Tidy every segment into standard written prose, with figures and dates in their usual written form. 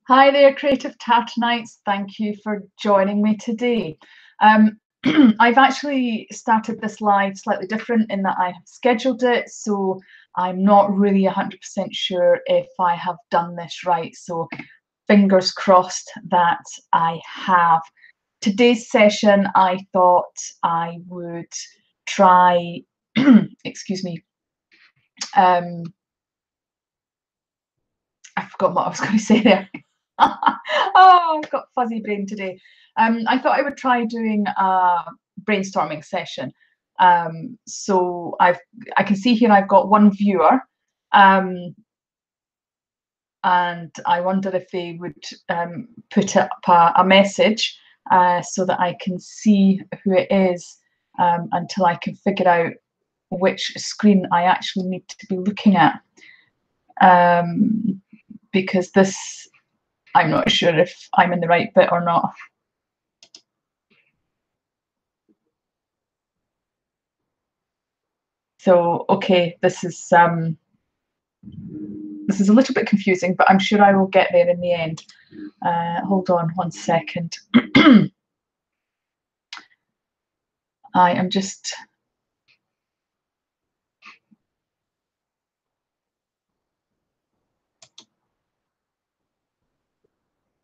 Hi there, Creative Tartanites. Thank you for joining me today. I've actually started this live slightly different in that I have scheduled it, so I'm not really 100% sure if I have done this right. So fingers crossed that I have. Today's session, I thought I would try, excuse me, I forgot what I was going to say there. Oh, I've got fuzzy brain today. I thought I would try doing a brainstorming session. So I can see here I've got one viewer, and I wonder if they would put up a message so that I can see who it is until I can figure out which screen I actually need to be looking at. Because this, I'm not sure if I'm in the right bit or not. So, okay, this is a little bit confusing, but I'm sure I will get there in the end. Hold on 1 second. I am just...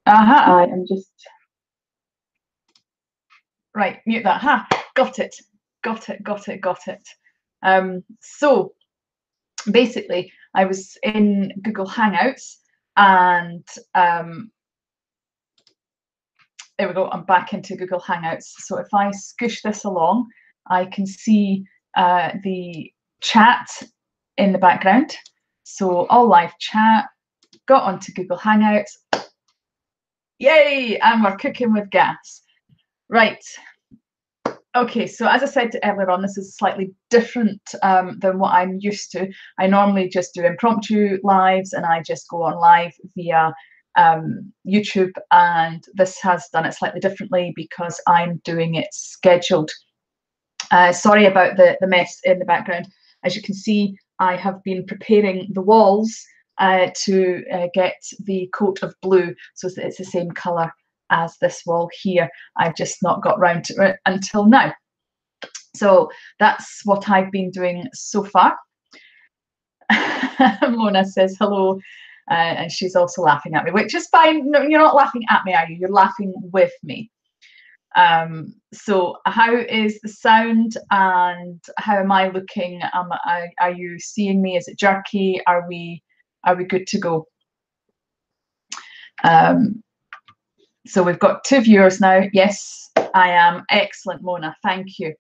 I am just... Right, mute that. Got it. So basically, I was in Google Hangouts, and there we go, I'm back into Google Hangouts. So if I scoosh this along, I can see the chat in the background. So all live chat, got onto Google Hangouts. Yay, and we're cooking with gas. Right. Okay, so as I said earlier on, this is slightly different than what I'm used to. I normally just do impromptu lives, and I just go on live via YouTube, and this has done it slightly differently because I'm doing it scheduled. Sorry about the mess in the background. As you can see, I have been preparing the walls to get the coat of blue so that it's the same colour as this wall here. I've just not got round to it until now. So that's what I've been doing so far. Mona says hello, and she's also laughing at me, which is fine. No, you're not laughing at me, are you? You're laughing with me. So how is the sound, and how am I looking? Are you seeing me? Is it jerky? Are we good to go? So we've got 2 viewers now. Yes, I am. Excellent, Mona. Thank you.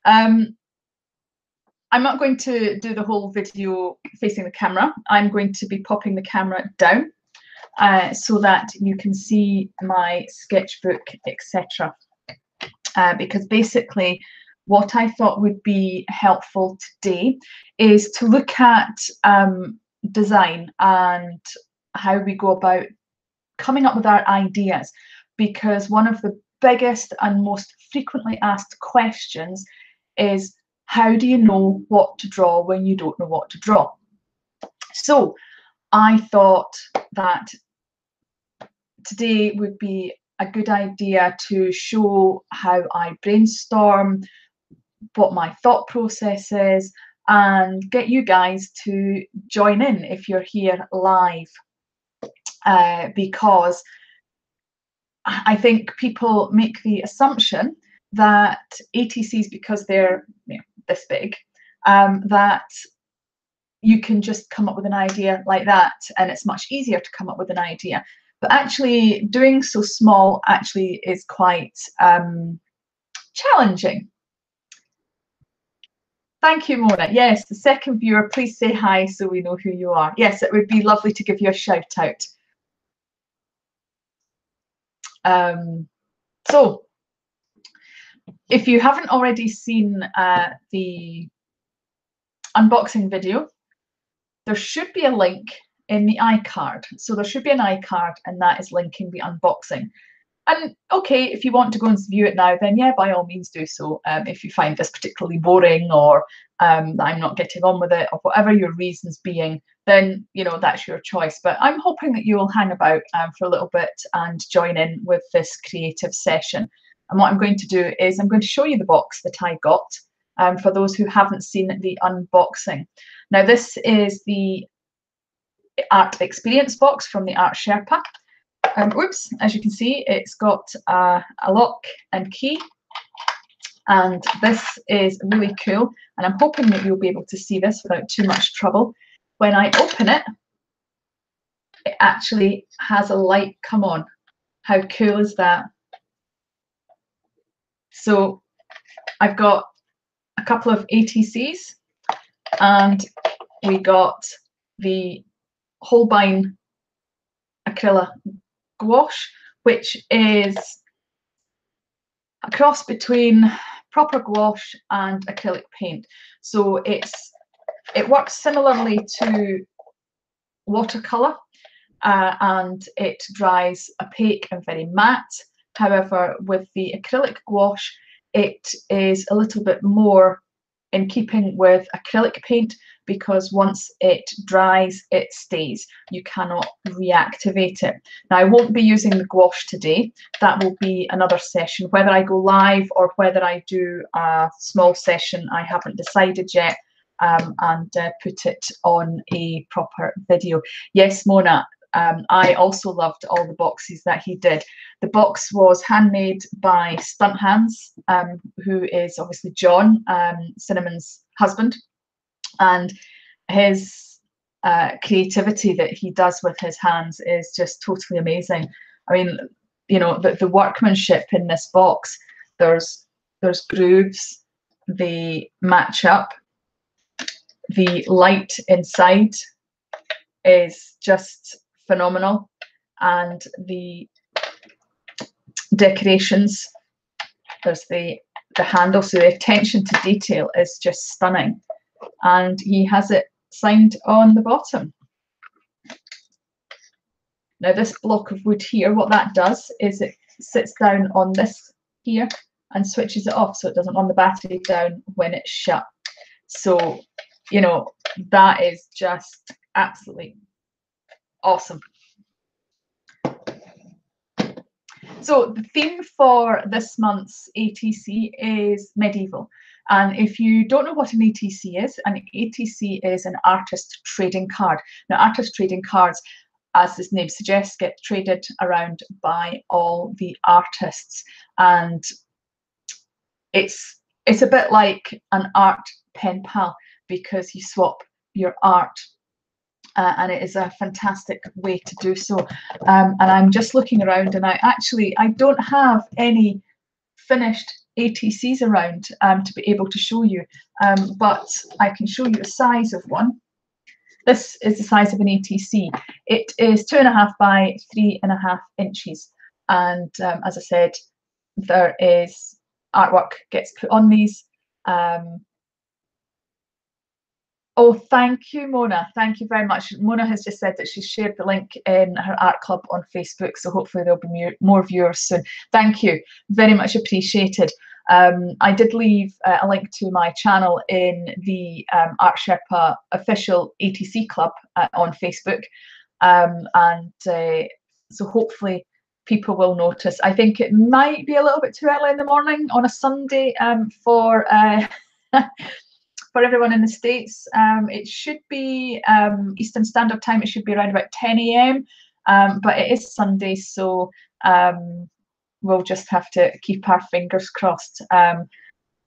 I'm not going to do the whole video facing the camera. I'm going to be popping the camera down so that you can see my sketchbook, etc. Because basically what I thought would be helpful today is to look at design and how we go about coming up with our ideas, because one of the biggest and most frequently asked questions is, how do you know what to draw when you don't know what to draw? So I thought that today would be a good idea to show how I brainstorm, what my thought process is, and get you guys to join in if you're here live. Because I think people make the assumption that ATCs, because they're this big, that you can just come up with an idea like that, and it's much easier to come up with an idea. But actually doing so small actually is quite challenging. Thank you, Mona. Yes, the second viewer, please say hi so we know who you are. Yes, it would be lovely to give you a shout out. So if you haven't already seen the unboxing video, there should be a link in the iCard. So there should be an iCard, and that is linking the unboxing. And okay, if you want to go and view it now, then yeah, by all means do so. If you find this particularly boring or that I'm not getting on with it, or whatever your reasons being, then, you know, that's your choice. But I'm hoping that you will hang about for a little bit and join in with this creative session. And what I'm going to do is I'm going to show you the box that I got for those who haven't seen the unboxing. Now, this is the Art Experience box from the Art Sherpa. Oops, as you can see, it's got a lock and key, and this is really cool, and I'm hoping that you'll be able to see this without too much trouble. When I open it, it actually has a light come on. How cool is that? So I've got a couple of ATCs, and we got the Holbein Acryla gouache, which is a cross between proper gouache and acrylic paint. So it works similarly to watercolour, and it dries opaque and very matte. However, with the acrylic gouache, it is a little bit more in keeping with acrylic paint, because once it dries, it stays. You cannot reactivate it. Now, I won't be using the gouache today. That will be another session. Whether I go live or whether I do a small session, I haven't decided yet, and put it on a proper video. Yes, Mona, I also loved all the boxes that he did. The box was handmade by Stunt Hands, who is obviously John, Cinnamon's husband, and his creativity that he does with his hands is just totally amazing. I mean, you know, the workmanship in this box, there's grooves, they match up, the light inside is just phenomenal, and the decorations, there's the handle, so the attention to detail is just stunning, and he has it signed on the bottom. Now, this block of wood here, what that does is it sits down on this here and switches it off, so it doesn't run the battery down when it's shut. So, you know, that is just absolutely awesome. So the theme for this month's ATC is medieval. And if you don't know what an ATC is an artist trading card. Now, artist trading cards, as this name suggests, get traded around by all the artists. And it's a bit like an art pen pal, because you swap your art. And it is a fantastic way to do so. And I'm just looking around, and I don't have any finished ATCs around to be able to show you, but I can show you the size of one. This is the size of an ATC. It is 2.5 by 3.5 inches, and as I said, there is artwork gets put on these. Oh, thank you, Mona. Thank you very much. Mona has just said that she's shared the link in her art club on Facebook, so hopefully there'll be more viewers soon. Thank you. Very much appreciated. I did leave a link to my channel in the Art Sherpa official ATC club on Facebook, so hopefully people will notice. I think it might be a little bit too early in the morning on a Sunday for for everyone in the States. It should be Eastern Standard Time. It should be around about 10 AM, but it is Sunday, so we'll just have to keep our fingers crossed.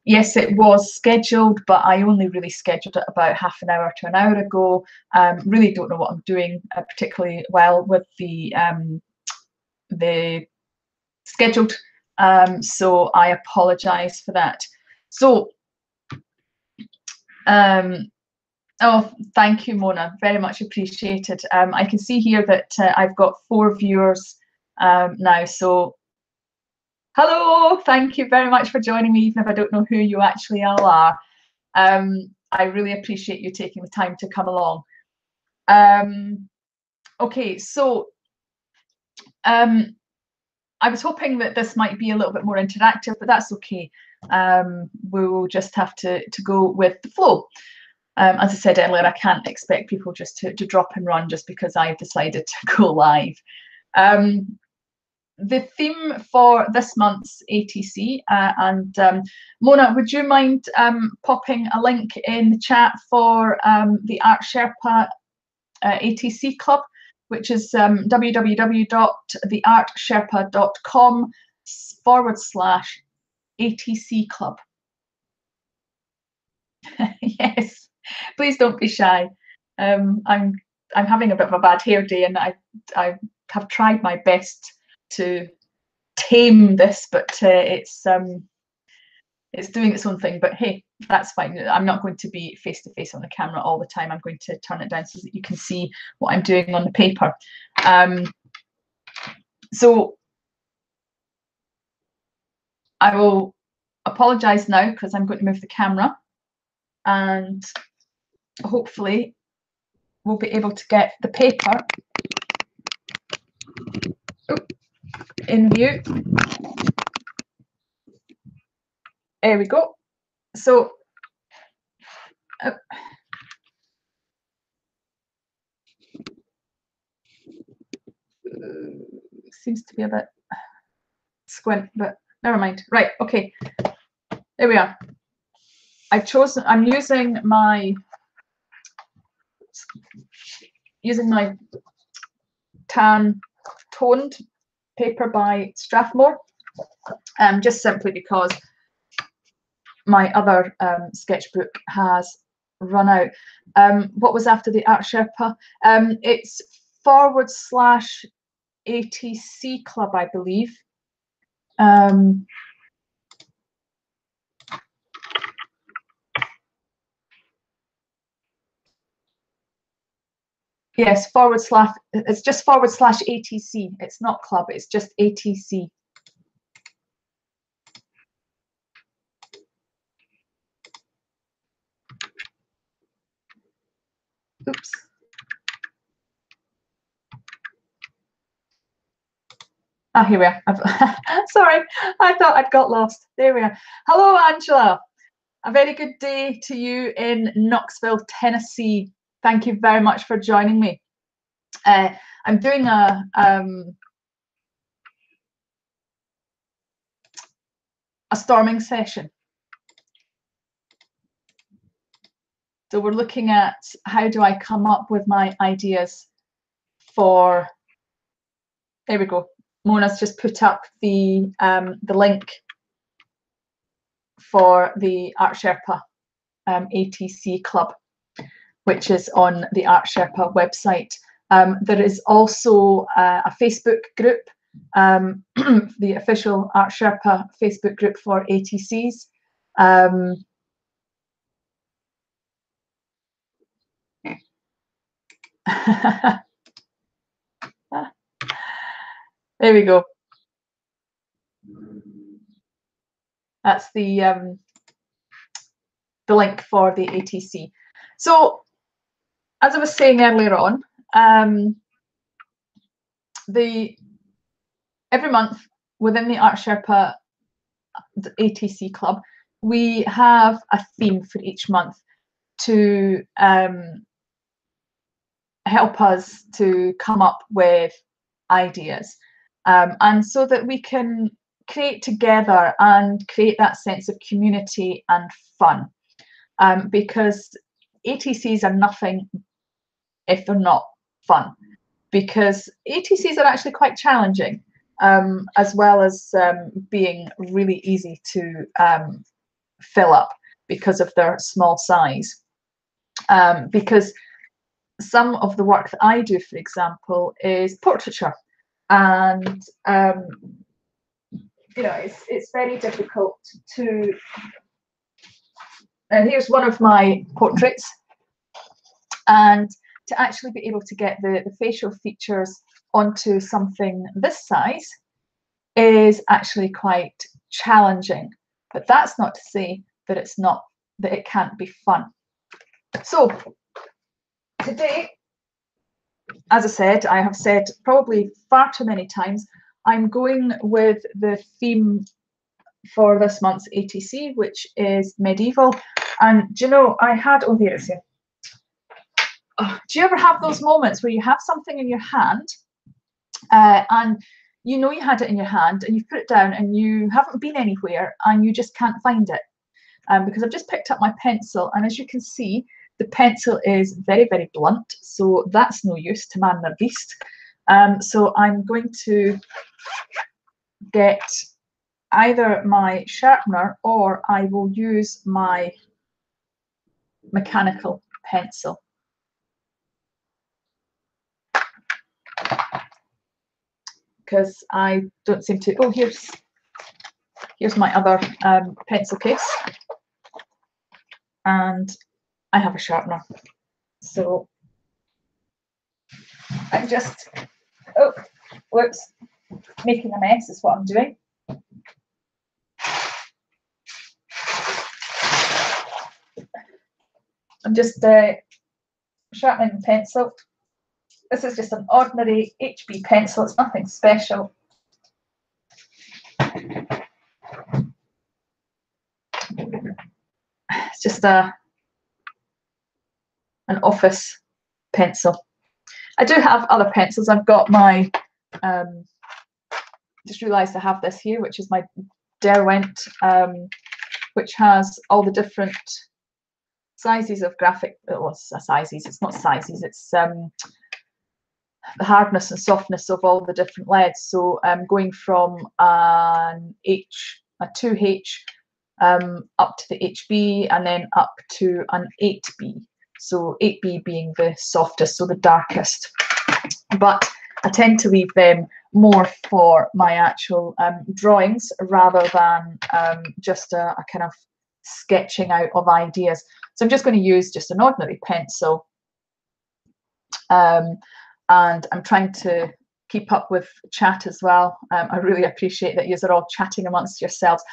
Yes, it was scheduled, but I only really scheduled it about half an hour to an hour ago. Really don't know what I'm doing particularly well with the scheduled, so I apologise for that. So, oh, thank you, Mona. Very much appreciated. I can see here that I've got 4 viewers now. So, hello. Thank you very much for joining me, even if I don't know who you actually all are. I really appreciate you taking the time to come along. Okay, so I was hoping that this might be a little bit more interactive, but that's okay. we will just have to go with the flow. As I said earlier, I can't expect people just to drop and run just because I've decided to go live. The theme for this month's ATC, and Mona, would you mind popping a link in the chat for the Art Sherpa ATC Club, which is www.theartsherpa.com/ATC Club. Yes, please don't be shy. I'm having a bit of a bad hair day, and I have tried my best to tame this, but it's doing its own thing. But hey, that's fine. I'm not going to be face to face on the camera all the time. I'm going to turn it down so that you can see what I'm doing on the paper. So I will apologize now because I'm going to move the camera, and hopefully we'll be able to get the paper in view. There we go. So seems to be a bit squint, but never mind. Right, okay, there we are. I'm using my tan toned paper by Strathmore, just simply because my other sketchbook has run out. What was after the Art Sherpa? It's /ATC Club, I believe. Yes, it's just /ATC. It's not club, it's just ATC. Oops. Ah, here we are. Sorry, I thought I'd got lost. There we are. Hello, Angela. A very good day to you in Knoxville, Tennessee. Thank you very much for joining me. I'm doing a storming session. So we're looking at how do I come up with my ideas for, there we go. Mona's just put up the link for the Art Sherpa ATC Club, which is on the Art Sherpa website. There is also a Facebook group, the official Art Sherpa Facebook group for ATCs. There we go. That's the link for the ATC. So, as I was saying earlier on, every month within the Art Sherpa ATC Club, we have a theme for each month to help us to come up with ideas, and so that we can create together and create that sense of community and fun, because ATCs are nothing if they're not fun, because ATCs are actually quite challenging, as well as being really easy to fill up because of their small size. Because some of the work that I do, for example, is portraiture, and you know, it's very difficult to. And here's one of my portraits, and to actually be able to get the facial features onto something this size is actually quite challenging. But that's not to say that it can't be fun. So today, as I said, I have said probably far too many times, I'm going with the theme for this month's ATC, which is medieval. And do you know, I had, oh, there it is here. Oh, do you ever have those moments where you have something in your hand and you know you had it in your hand and you've put it down and you haven't been anywhere and you just can't find it? Because I've just picked up my pencil, and as you can see, the pencil is very, very blunt, so that's no use to man the beast. So I'm going to get either my sharpener or I will use my mechanical pencil. Because I don't seem to, oh, here's my other pencil case. And I have a sharpener. So I'm just, oh, whoops, making a mess is what I'm doing. I'm just sharpening the pencil. This is just an ordinary HB pencil, it's nothing special. It's just an office pencil. I do have other pencils. I've got my, just realised I have this here, which is my Derwent, which has all the different sizes of graphic, well, sizes, it's not sizes, it's the hardness and softness of all the different leads. So going from a 2H up to the HB and then up to an 8B. So 8B being the softest, so the darkest. But I tend to leave them more for my actual drawings rather than just a kind of sketching out of ideas. So I'm just going to use just an ordinary pencil. And I'm trying to keep up with chat as well. I really appreciate that you are all chatting amongst yourselves.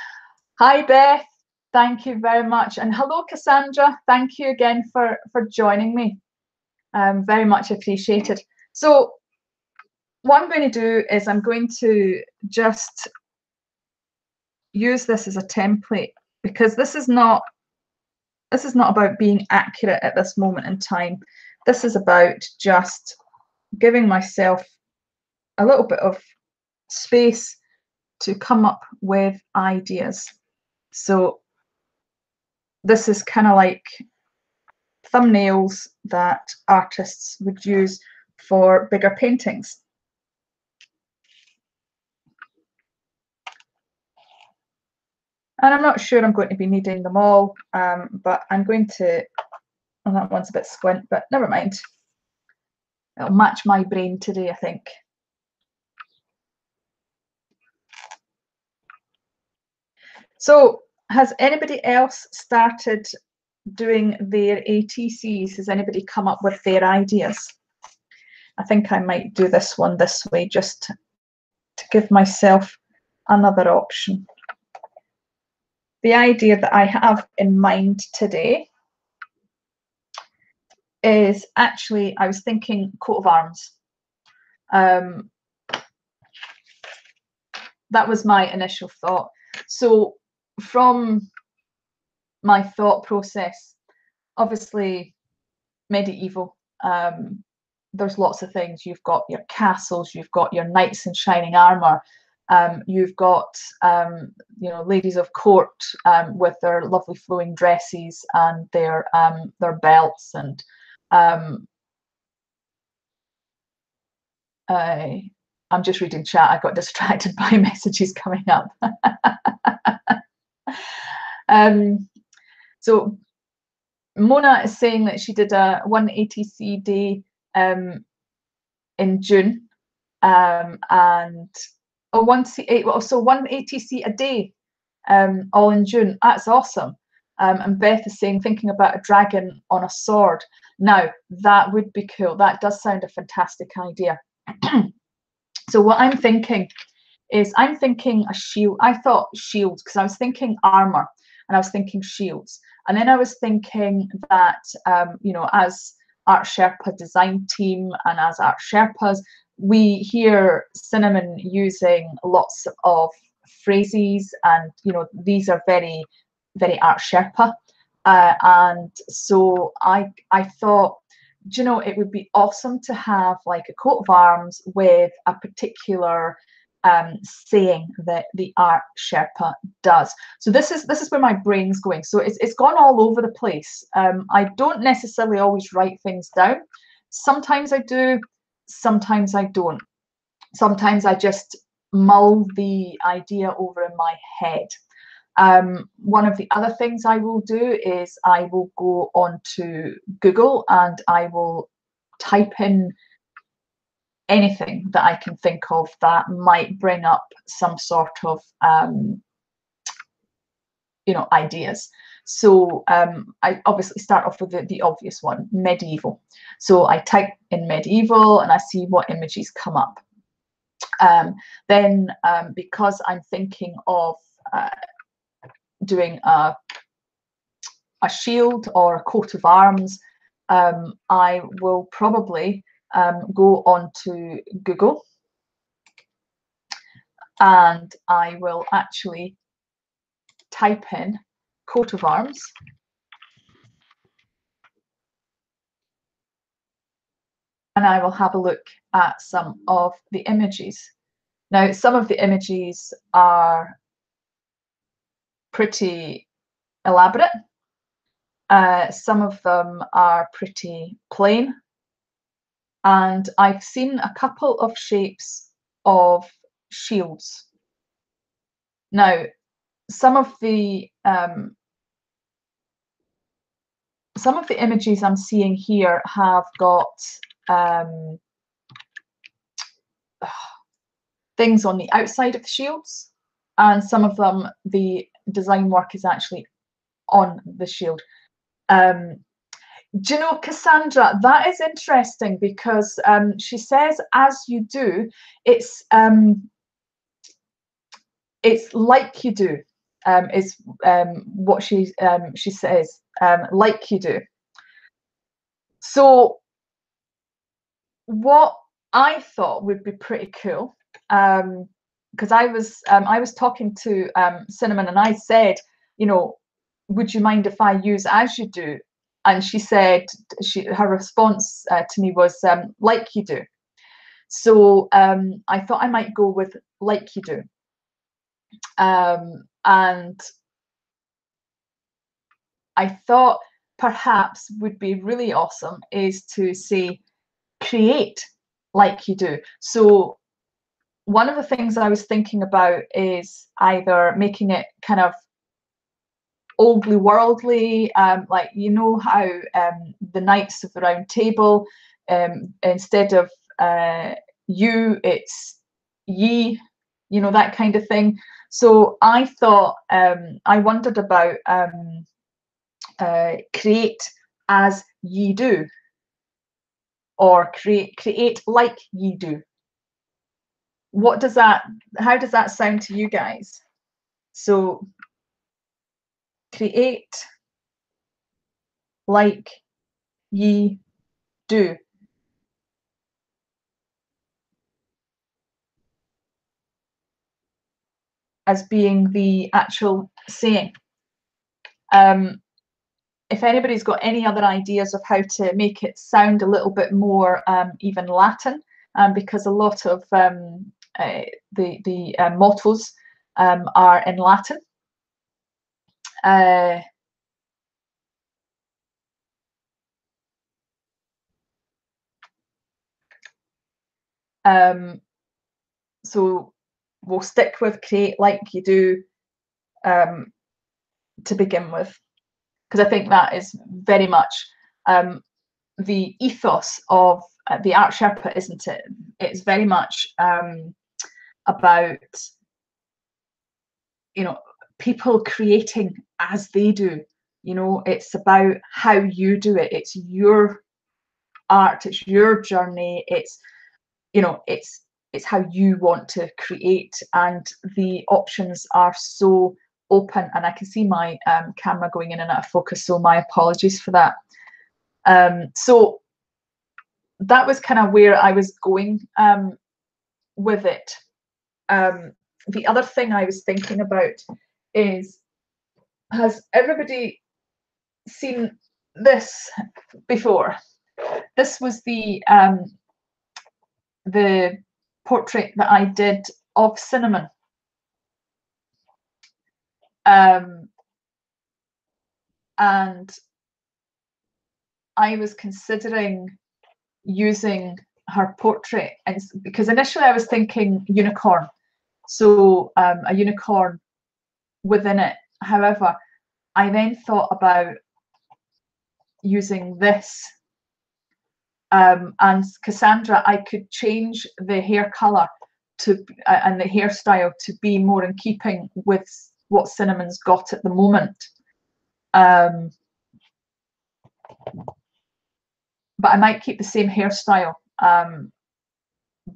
Hi, Beth. Thank you very much. And hello, Cassandra. Thank you again for joining me. Very much appreciated. So what I'm going to do is I'm going to just use this as a template, because this is not about being accurate at this moment in time. This is about just giving myself a little bit of space to come up with ideas. So this is kind of like thumbnails that artists would use for bigger paintings. And I'm not sure I'm going to be needing them all, but I'm going to, well, that one's a bit squint, but never mind. It'll match my brain today, I think. So has anybody else started doing their ATCs? Has anybody come up with their ideas? I think I might do this one this way, just to give myself another option. The idea that I have in mind today is actually, I was thinking coat of arms. That was my initial thought. So from my thought process, obviously medieval, there's lots of things. You've got your castles, you've got your knights in shining armour, you've got you know, ladies of court with their lovely flowing dresses and their belts, and I'm just reading chat. I got distracted by messages coming up. So Mona is saying that she did a 1 ATC day in June, and oh, one ATC a day, all in June. That's awesome. And Beth is saying, thinking about a dragon on a sword. Now, that would be cool. That does sound a fantastic idea. So what I'm thinking is, I'm thinking a shield. I thought shields because I was thinking armor and I was thinking shields. And then I was thinking that, you know, as Art Sherpa Design Team and as Art Sherpas, we hear Cinnamon using lots of phrases, and these are very, very Art Sherpa. And so I thought, it would be awesome to have like a coat of arms with a particular saying that the Art Sherpa does. So this is where my brain's going. So it's gone all over the place. I don't necessarily always write things down. Sometimes I do, sometimes I don't. Sometimes I just mull the idea over in my head. One of the other things I will do is I will go onto Google and I will type in anything that I can think of that might bring up some sort of ideas. So I obviously start off with the obvious one, medieval. So I type in medieval and I see what images come up. Then because I'm thinking of doing a shield or a coat of arms, I will probably go onto Google and I will actually type in coat of arms, and I will have a look at some of the images. Now, some of the images are pretty elaborate. Some of them are pretty plain. And I've seen a couple of shapes of shields. Now, some of the images I'm seeing here have got things on the outside of the shields, and some of them the design work is actually on the shield. Do you know, Cassandra, that is interesting because she says, as you do, it's like you do, is what she says, like you do. So what I thought would be pretty cool, because I was talking to Cinnamon and I said, would you mind if I use as you do? And she said, her response to me was like you do. So I thought I might go with like you do. And I thought perhaps would be really awesome is to say create like you do. So one of the things I was thinking about is either making it kind of oldly worldly, like how the Knights of the Round Table, instead of you, it's ye, that kind of thing. So I thought, I wondered about create as ye do, or create like ye do. How does that sound to you guys? So create like ye do. As being the actual saying. If anybody's got any other ideas of how to make it sound a little bit more even Latin, because a lot of the mottos are in Latin. So we'll stick with create like you do to begin with, because I think that is very much the ethos of the Art Sherpa, isn't it? It's very much about people creating as they do. It's about how you do it. It's your art, it's your journey, it's it's how you want to create, and the options are so open. And I can see my camera going in and out of focus, so my apologies for that. So that was kind of where I was going with it. the other thing I was thinking about is, has everybody seen this before? This was the portrait that I did of Cinnamon. And I was considering using her portrait, and because initially I was thinking unicorn, so a unicorn within it. However, I then thought about using this, and Cassandra, I could change the hair color to and the hairstyle to be more in keeping with what Cinnamon's got at the moment. But I might keep the same hairstyle,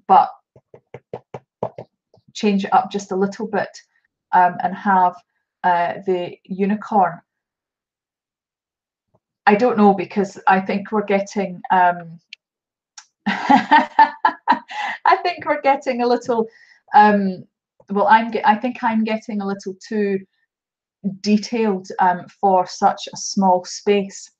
but change it up just a little bit, and have the unicorn. I don't know, because I think we're getting I think we're getting a little well, I think I'm getting a little too detailed for such a small space.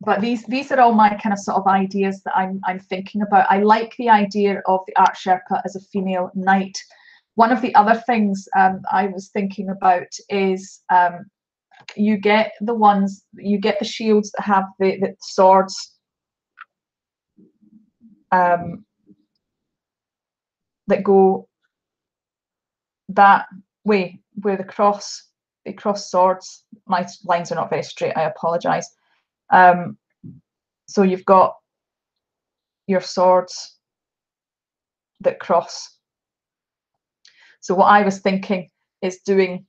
But these are all my kind of sort of ideas that I'm thinking about. I like the idea of the Art Sherpa as a female knight. One of the other things I was thinking about is you get the shields that have the swords that go that way, where they cross swords. My lines are not very straight, I apologize. So you've got your swords that cross. So what I was thinking is doing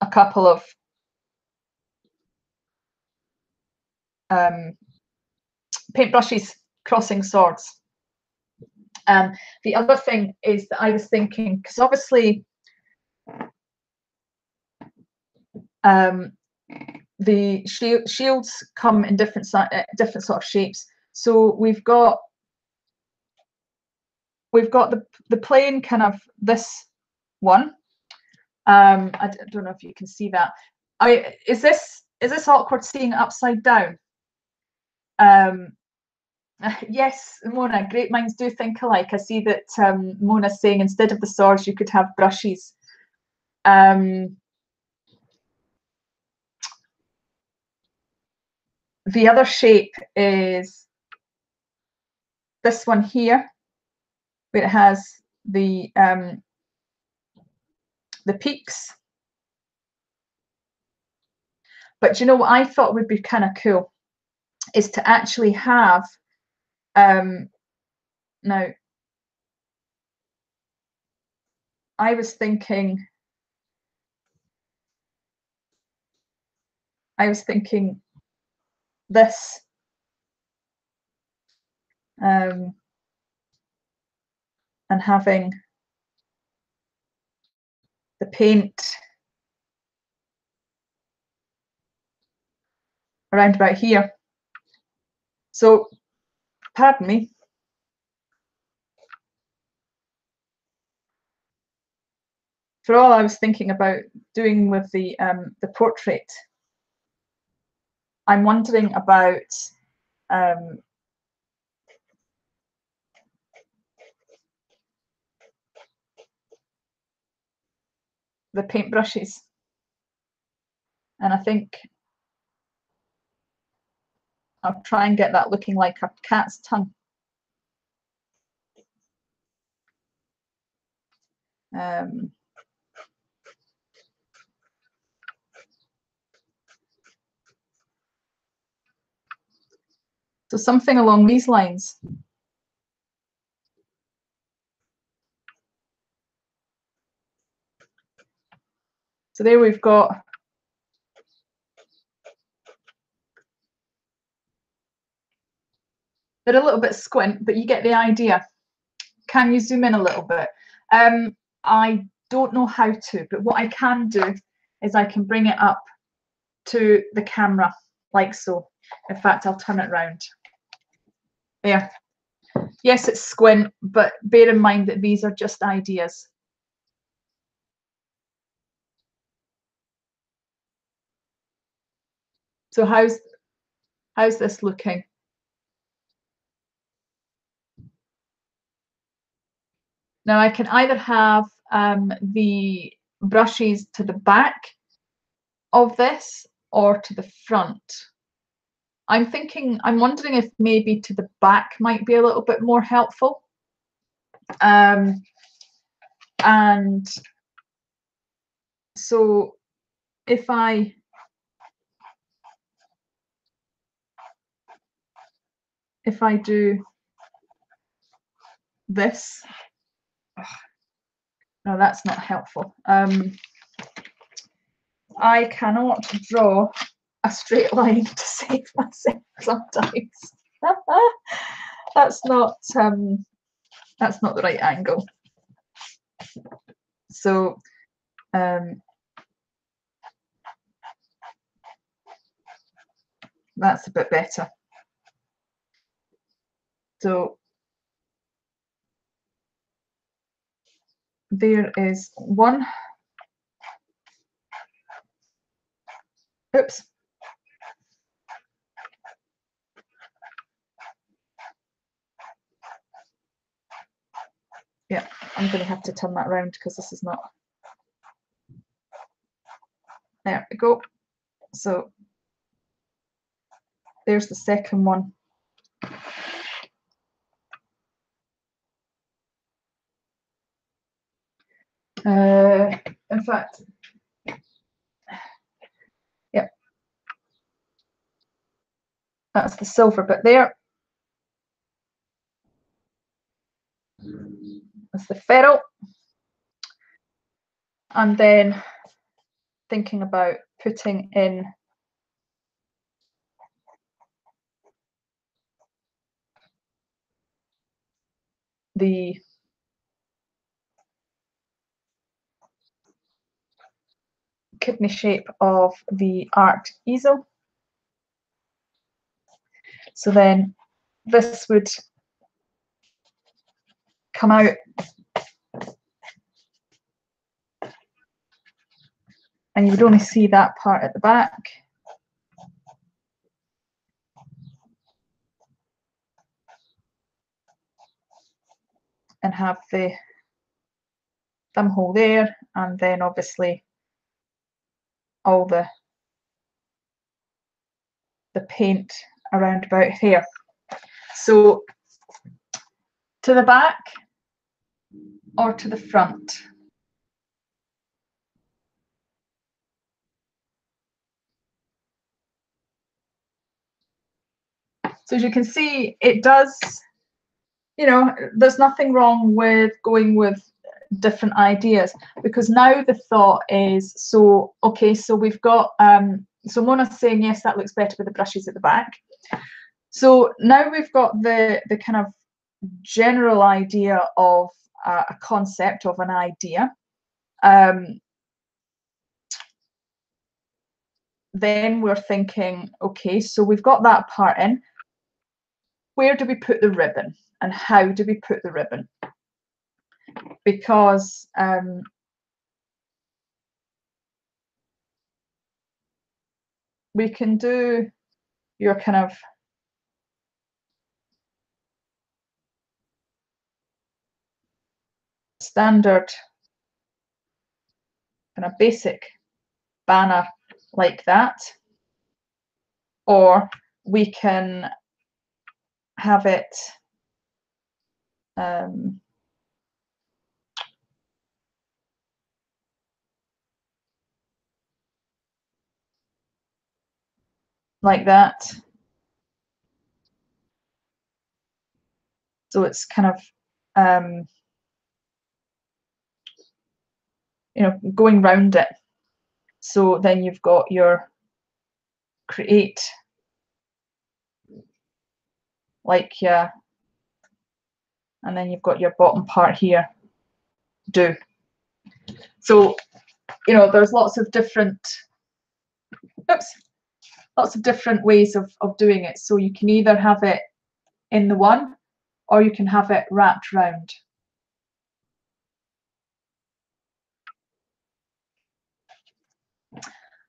a couple of paintbrushes crossing swords. The other thing is that I was thinking, because obviously the shields come in different sort of shapes. So we've got the plain kind of this one. I don't know if you can see that. Is this awkward seeing it upside down? Yes, Mona, great minds do think alike. I see that Mona's saying instead of the swords you could have brushes. The other shape is this one here, where it has the peaks. But you know what I thought would be kind of cool is to actually have now I was thinking this and having the paint around about here. So pardon me. For all I was thinking about doing with the portrait, I'm wondering about the paintbrushes, and I think I'll try and get that looking like a cat's tongue. So something along these lines. So there we've got they're a little bit squint, but you get the idea. Can you zoom in a little bit? I don't know how to, but what I can do is I can bring it up to the camera like so. In fact, I'll turn it round. There. Yes, it's squint, but bear in mind that these are just ideas. So how's this looking? Now I can either have the brushes to the back of this or to the front. I'm wondering if maybe to the back might be a little bit more helpful. And so if I do this, no, that's not helpful. I cannot draw a straight line to save myself sometimes. That's not the right angle. So that's a bit better. So there is one. Oops. Yeah, I'm going to have to turn that around because this is not. There we go. So there's the second one. In fact, yeah, that's the silver bit there. That's the ferrule. And then thinking about putting in the kidney shape of the art easel. So then this would come out and you would only see that part at the back. And have the thumb hole there, and then obviously all the paint around about here. So to the back or to the front? So as you can see, it does, you know, there's nothing wrong with going with different ideas, because now the thought is, so okay, so we've got so Mona's saying yes, that looks better with the brushes at the back. So now we've got the kind of general idea of a concept of an idea. Then we're thinking, okay, so we've got that part in. Where do we put the ribbon, and how do we put the ribbon? Because we can do your kind of standard kind of basic banner like that, or we can have it like that. So it's kind of you know, going round it. So then you've got your create, like, yeah, and then you've got your bottom part here, do. So, you know, there's lots of different, oops, lots of different ways of doing it. So you can either have it in the one, or you can have it wrapped round.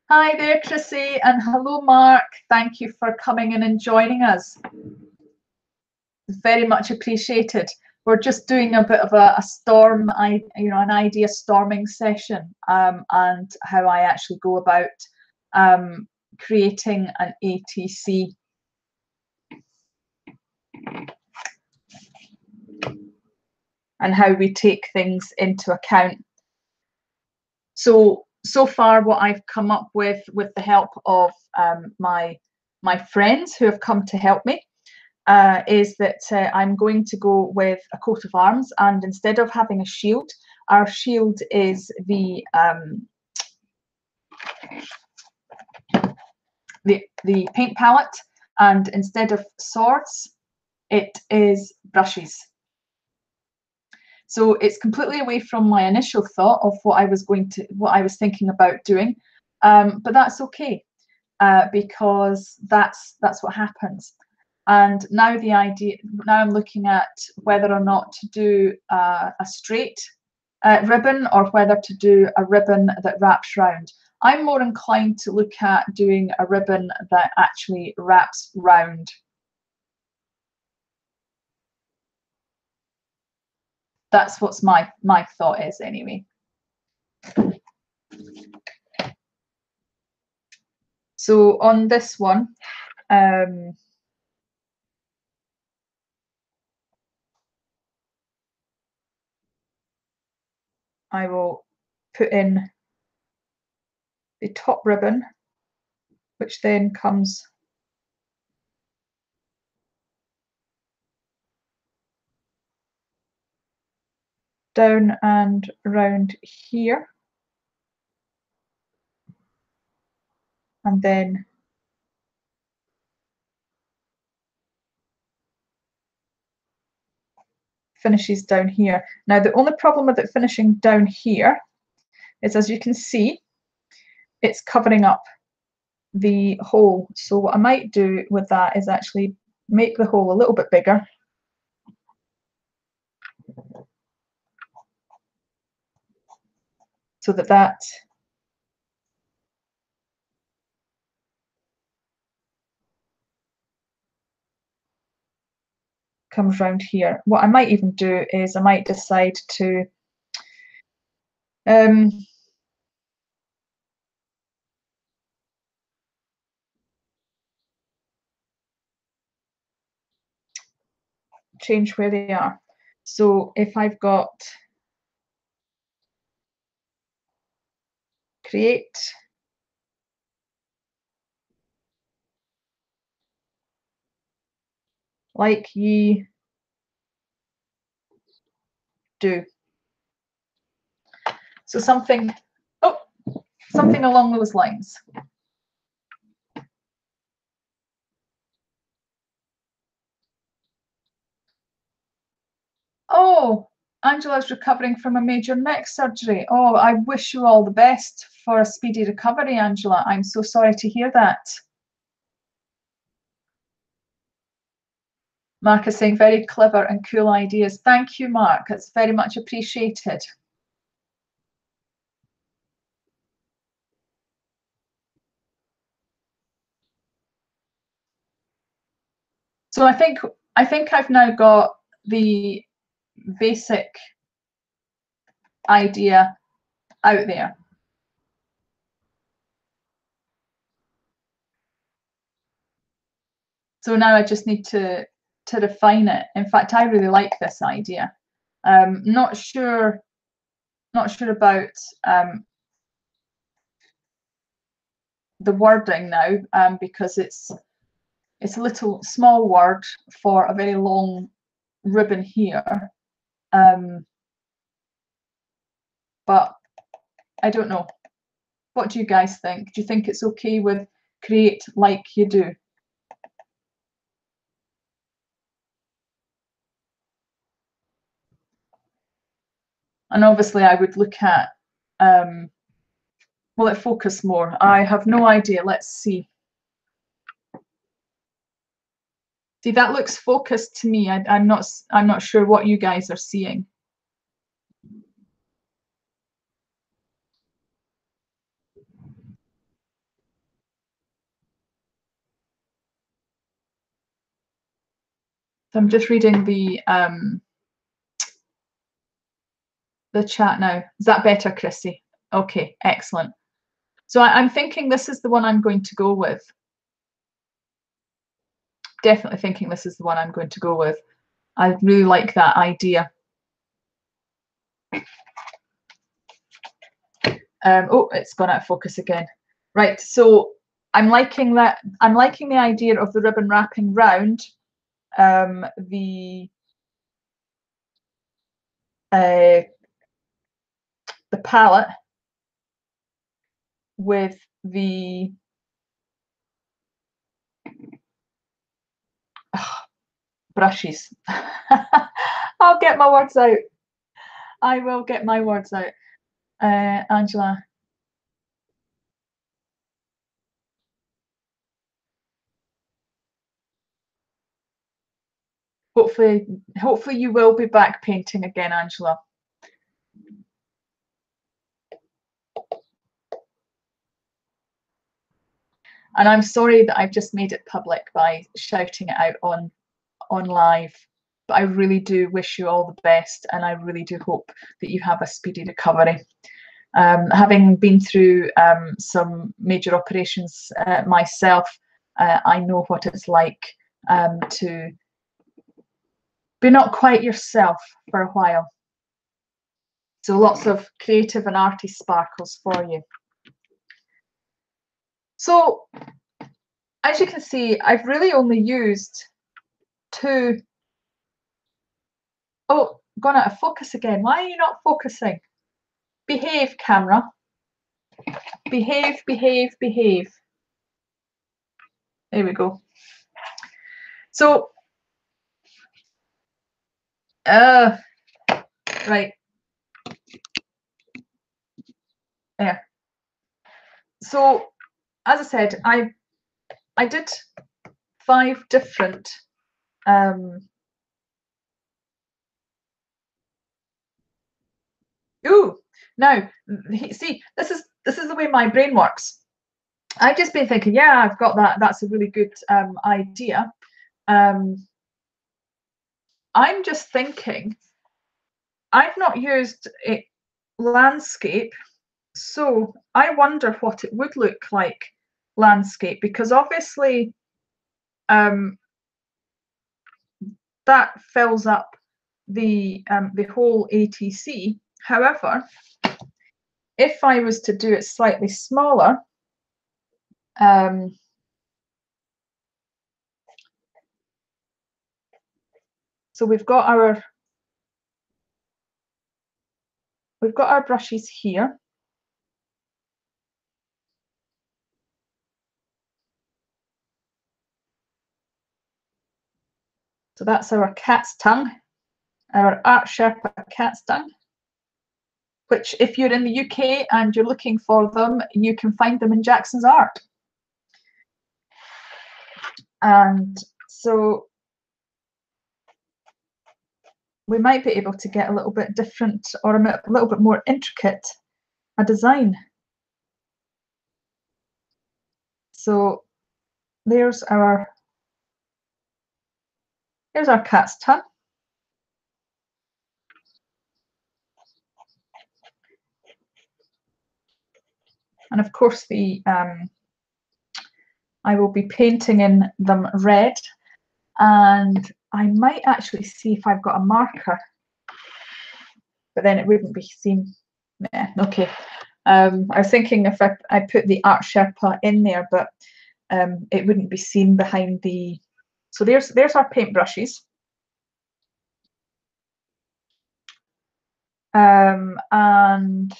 Hi there, Chrissy, and hello, Mark. Thank you for coming in and joining us. Very much appreciated. We're just doing a bit of a storm, an idea storming session, and how I actually go about creating an ATC. And how we take things into account. So far, what I've come up with the help of my friends who have come to help me, is that I'm going to go with a coat of arms, and instead of having a shield, our shield is the paint palette, and instead of swords, it is brushes. So it's completely away from my initial thought of what I was thinking about doing, but that's okay, because that's what happens. And now I'm looking at whether or not to do a straight ribbon, or whether to do a ribbon that wraps round. I'm more inclined to look at doing a ribbon that actually wraps round. That's what's my thought is, anyway. So on this one, I will put in the top ribbon, which then comes down and around here, and then finishes down here. Now, the only problem with it finishing down here is, as you can see, it's covering up the hole. So what I might do with that is actually make the hole a little bit bigger, so that comes round here. What I might even do is I might decide to change where they are. So if I've got create, like ye do. So something along those lines. Oh, Angela's recovering from a major neck surgery. Oh, I wish you all the best for a speedy recovery, Angela. I'm so sorry to hear that. Mark is saying very clever and cool ideas. Thank you, Mark. It's very much appreciated. So I think I've now got the basic idea out there. So now I just need to refine it. In fact, I really like this idea. Not sure about the wording now, because it's a little small word for a very long ribbon here. But I don't know. What do you guys think? Do you think it's okay with create like you do? And obviously I would look at, will it focus more? I have no idea. Let's see. See, that looks focused to me. I'm not sure what you guys are seeing. So I'm just reading the chat now. Is that better, Chrissy? Okay, excellent. So I'm thinking this is the one I'm going to go with. Definitely thinking this is the one I'm going to go with. I really like that idea. Oh, it's gone out of focus again. Right, so I'm liking that. I'm liking the idea of the ribbon wrapping round the palette with the brushes. I'll get my words out. I will get my words out. Angela. Hopefully you will be back painting again, Angela. And I'm sorry that I've just made it public by shouting it out on live. But I really do wish you all the best, and I really do hope that you have a speedy recovery. Having been through some major operations myself, I know what it's like to be not quite yourself for a while. So lots of creative and arty sparkles for you. So as you can see, I've really only used two. Oh, gone out of focus again. Why are you not focusing? Behave, camera. Behave, behave, behave. There we go. So, right. Yeah. So, as I said, I did 5 different ooh, now see, this is the way my brain works. I've just been thinking, yeah, I've got that. That's a really good idea. I'm just thinking, I've not used a landscape, so I wonder what it would look like landscape, because obviously that fills up the whole ATC. However, if I was to do it slightly smaller, so we've got our brushes here. So that's our cat's tongue, our Art Sherpa cat's tongue, which if you're in the UK and you're looking for them, you can find them in Jackson's Art. And so we might be able to get a little bit different or a little bit more intricate a design. So there's our cat's tongue. And of course I will be painting in them red, and I might actually see if I've got a marker, but then it wouldn't be seen. Yeah, okay. I was thinking if I put the Art Sherpa in there, but it wouldn't be seen behind the. So there's our paintbrushes. And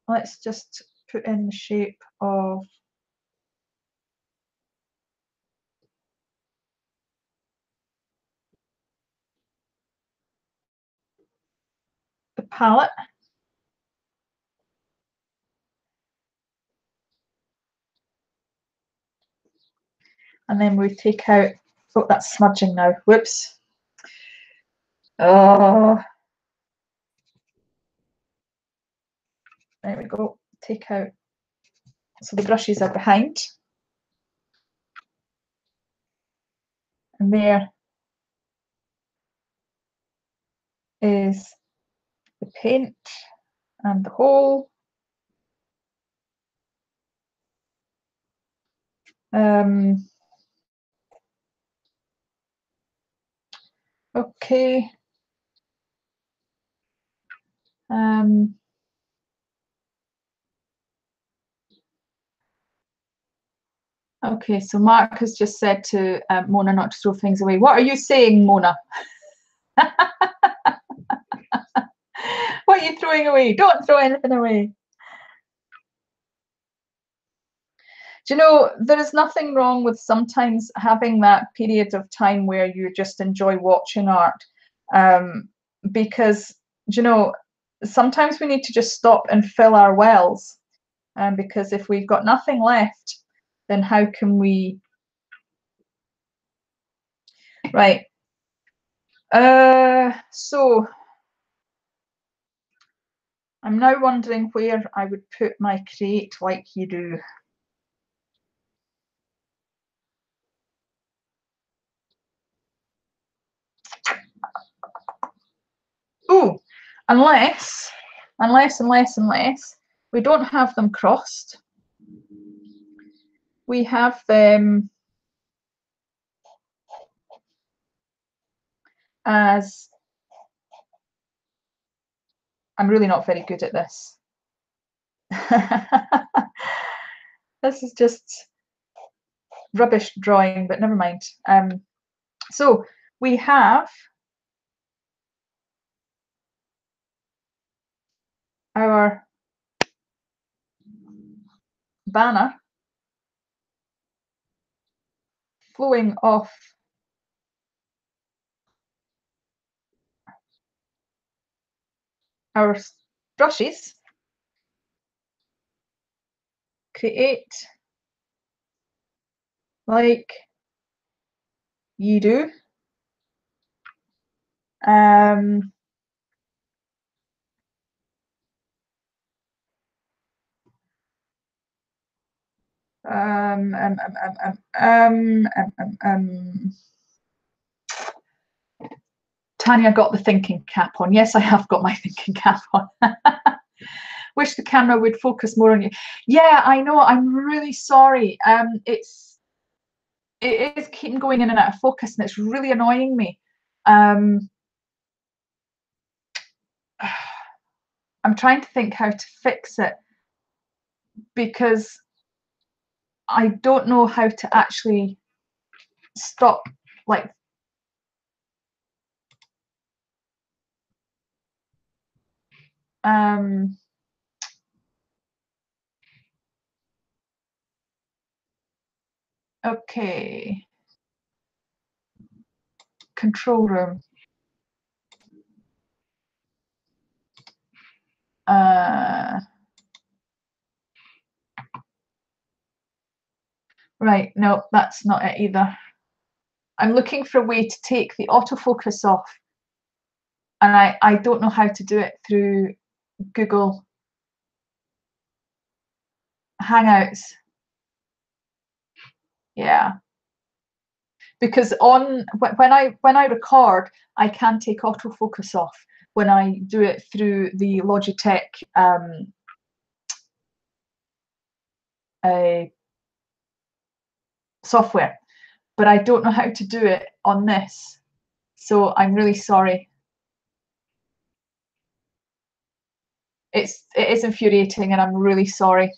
let's just put in the shape of the palette. And then we take out, oh, that's smudging now, whoops. Oh, there we go, take out, so the brushes are behind. And there is the paint and the hole. Okay. Okay, so Mark has just said to Mona not to throw things away. What are you saying, Mona? What are you throwing away? Don't throw anything away. Do you know, there is nothing wrong with sometimes having that period of time where you just enjoy watching art. Because, you know, sometimes we need to just stop and fill our wells. Because if we've got nothing left, then how can we... Right. So I'm now wondering where I would put my create like you do. Oh, unless we don't have them crossed. We have them as, I'm really not very good at this. This is just rubbish drawing, but never mind. So we have our banner flowing off our brushes. Create like you do. Tanya got the thinking cap on. Yes, I have got my thinking cap on. Wish the camera would focus more on you. Yeah, I know. I'm really sorry. It is keeping going in and out of focus, and it's really annoying me. I'm trying to think how to fix it, because I don't know how to actually stop, like, okay, control room. Right, no, that's not it either. I'm looking for a way to take the autofocus off, and I don't know how to do it through Google Hangouts. Yeah, because when I record, I can take autofocus off when I do it through the Logitech software, but I don't know how to do it on this, so I'm really sorry. It is infuriating, and I'm really sorry.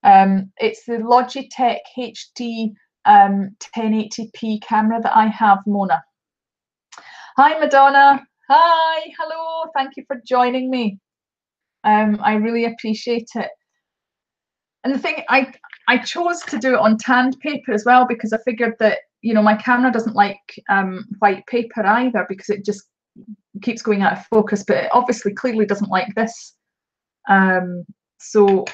It's the Logitech HD 1080p camera that I have, Mona. Hi, Madonna. Hi, hello. Thank you for joining me. I really appreciate it. And the thing, I chose to do it on tanned paper as well, because I figured that, you know, my camera doesn't like white paper either, because it just keeps going out of focus, but it obviously clearly doesn't like this. So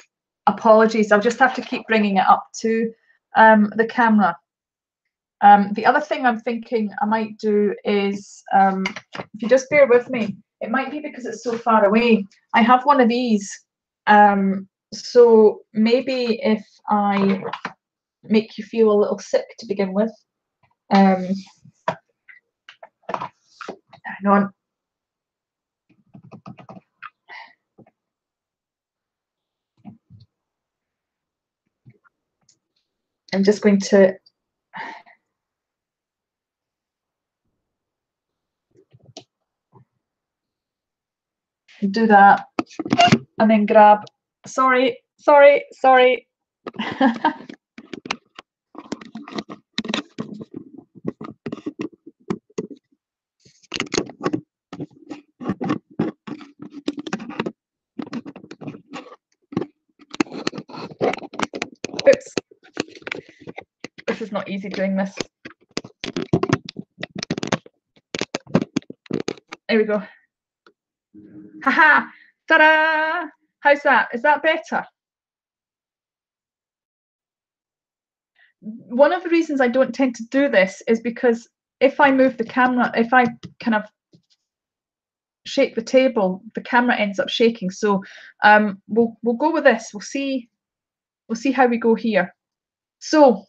apologies, I'll just have to keep bringing it up to the camera. The other thing I'm thinking I might do is, if you just bear with me, it might be because it's so far away. I have one of these, so maybe if I make you feel a little sick to begin with. Hang on. I'm just going to do that and then grab, sorry. Oops. This is not easy doing this. There we go. Haha! Ta-da! How's that? Is that better? One of the reasons I don't tend to do this is because if I move the camera, if I kind of shake the table, the camera ends up shaking. So we'll go with this. We'll see how we go here. So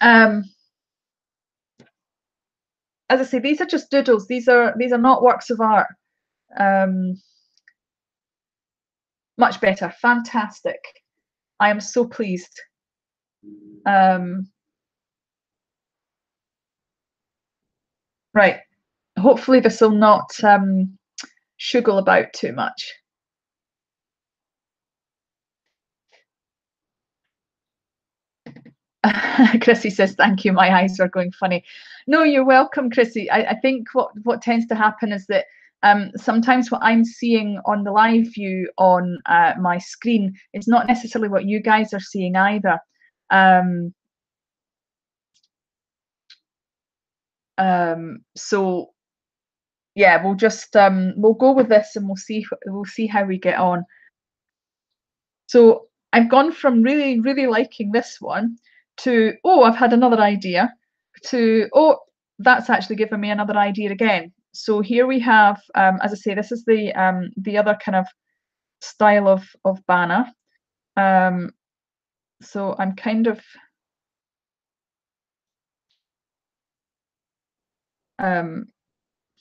as I say, these are just doodles. These are not works of art. Much better. Fantastic. I am so pleased. Right. Hopefully this will not shugle about too much. Chrissy says, thank you, my eyes are going funny. No, you're welcome, Chrissy. I think what tends to happen is that sometimes what I'm seeing on the live view on my screen is not necessarily what you guys are seeing either. So yeah, we'll just we'll go with this and we'll see how we get on. So I've gone from really liking this one to, oh, I've had another idea, to, oh, that's actually given me another idea again. So here we have, as I say, this is the other kind of style of banner. So I'm kind of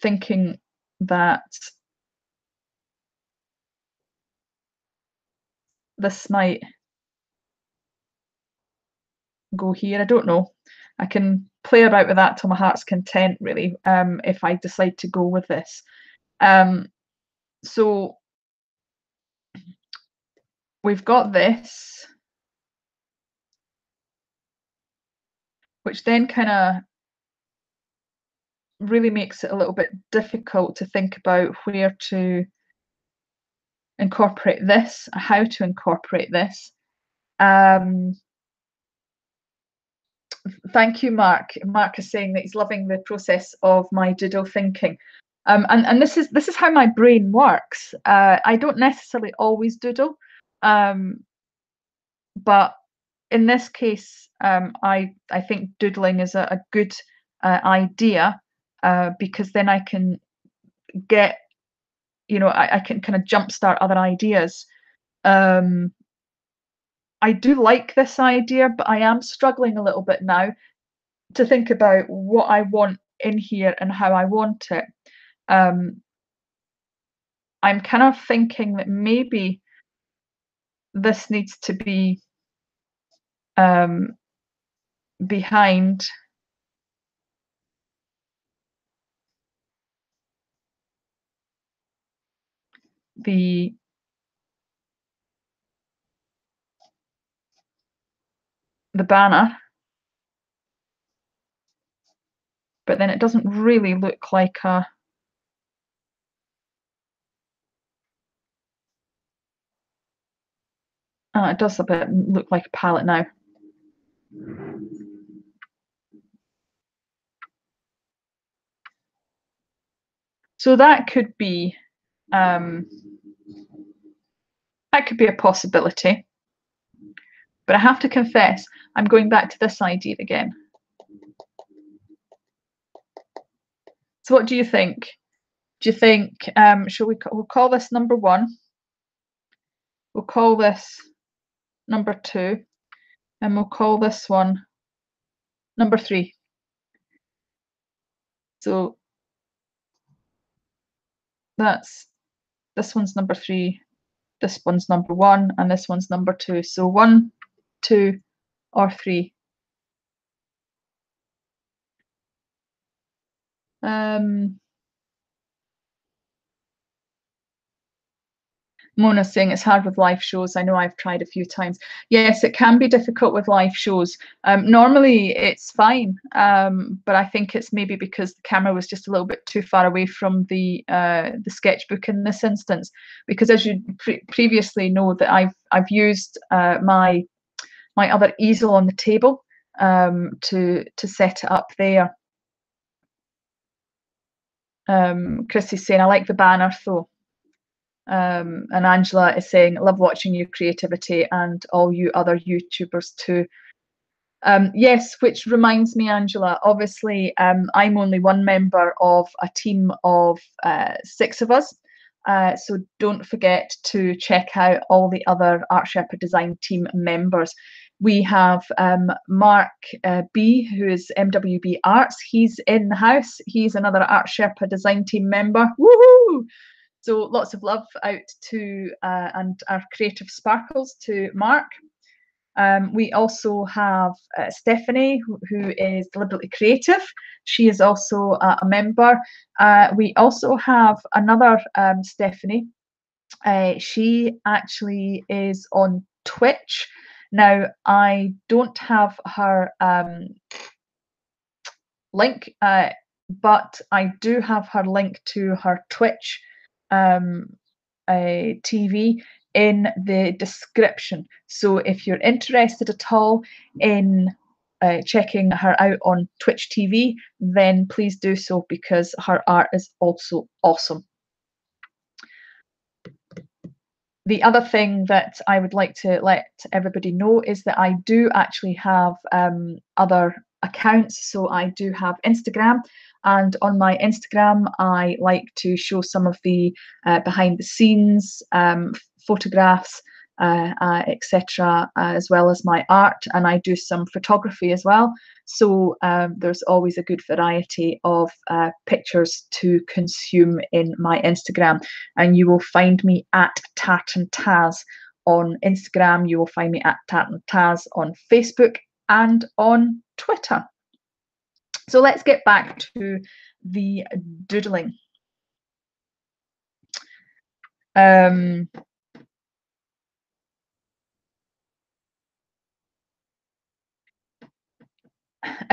thinking that this might go here. I don't know. I can play about with that till my heart's content, really, if I decide to go with this. So we've got this, which then kind of really makes it a little bit difficult to think about where to incorporate this, how to incorporate this. Thank you, Mark. Mark is saying that he's loving the process of my doodle thinking. And this is how my brain works. I don't necessarily always doodle, but in this case, I think doodling is a good idea, because then I can get, I can kind of jumpstart other ideas. I do like this idea, but I am struggling a little bit now to think about what I want in here and how I want it. I'm kind of thinking that maybe this needs to be behind the banner, but then it doesn't really look like a it does a bit look like a palette now. So that could be a possibility. But I have to confess, I'm going back to this idea again. So what do you think? Do you think, we'll call this number 1. We'll call this number 2. And we'll call this one number 3. So this one's number 3, this one's number 1, and this one's number 2. So 1, 2, or 3. Mona's saying it's hard with live shows. I know I've tried a few times. Yes, it can be difficult with live shows. Normally it's fine, but I think it's maybe because the camera was just a little bit too far away from the sketchbook in this instance. Because as you previously know, that I've used my other easel on the table to set it up there. Chrissy's saying I like the banner though. And Angela is saying, love watching your creativity and all you other YouTubers too. Yes, which reminds me, Angela, obviously I'm only one member of a team of 6 of us. So don't forget to check out all the other Art Sherpa Design Team members. We have Mark B, who is MWB Arts. He's in the house. He's another Art Sherpa Design Team member. Woohoo! So lots of love out to and our creative sparkles to Mark. We also have Stephanie, who is deliberately creative. She is also a member. We also have another Stephanie. She actually is on Twitch. Now, I don't have her link, but I do have her link to her Twitch TV in the description. So if you're interested at all in checking her out on Twitch TV, then please do so, because her art is also awesome. The other thing that I would like to let everybody know is that I do actually have other accounts. So I do have Instagram, and on my Instagram I like to show some of the behind the scenes photographs, etc., as well as my art, and I do some photography as well. So there's always a good variety of pictures to consume in my Instagram, and you will find me at Tartan Taz on Instagram. You will find me at Tartan Taz on Facebook and on Twitter. So let's get back to the doodling. I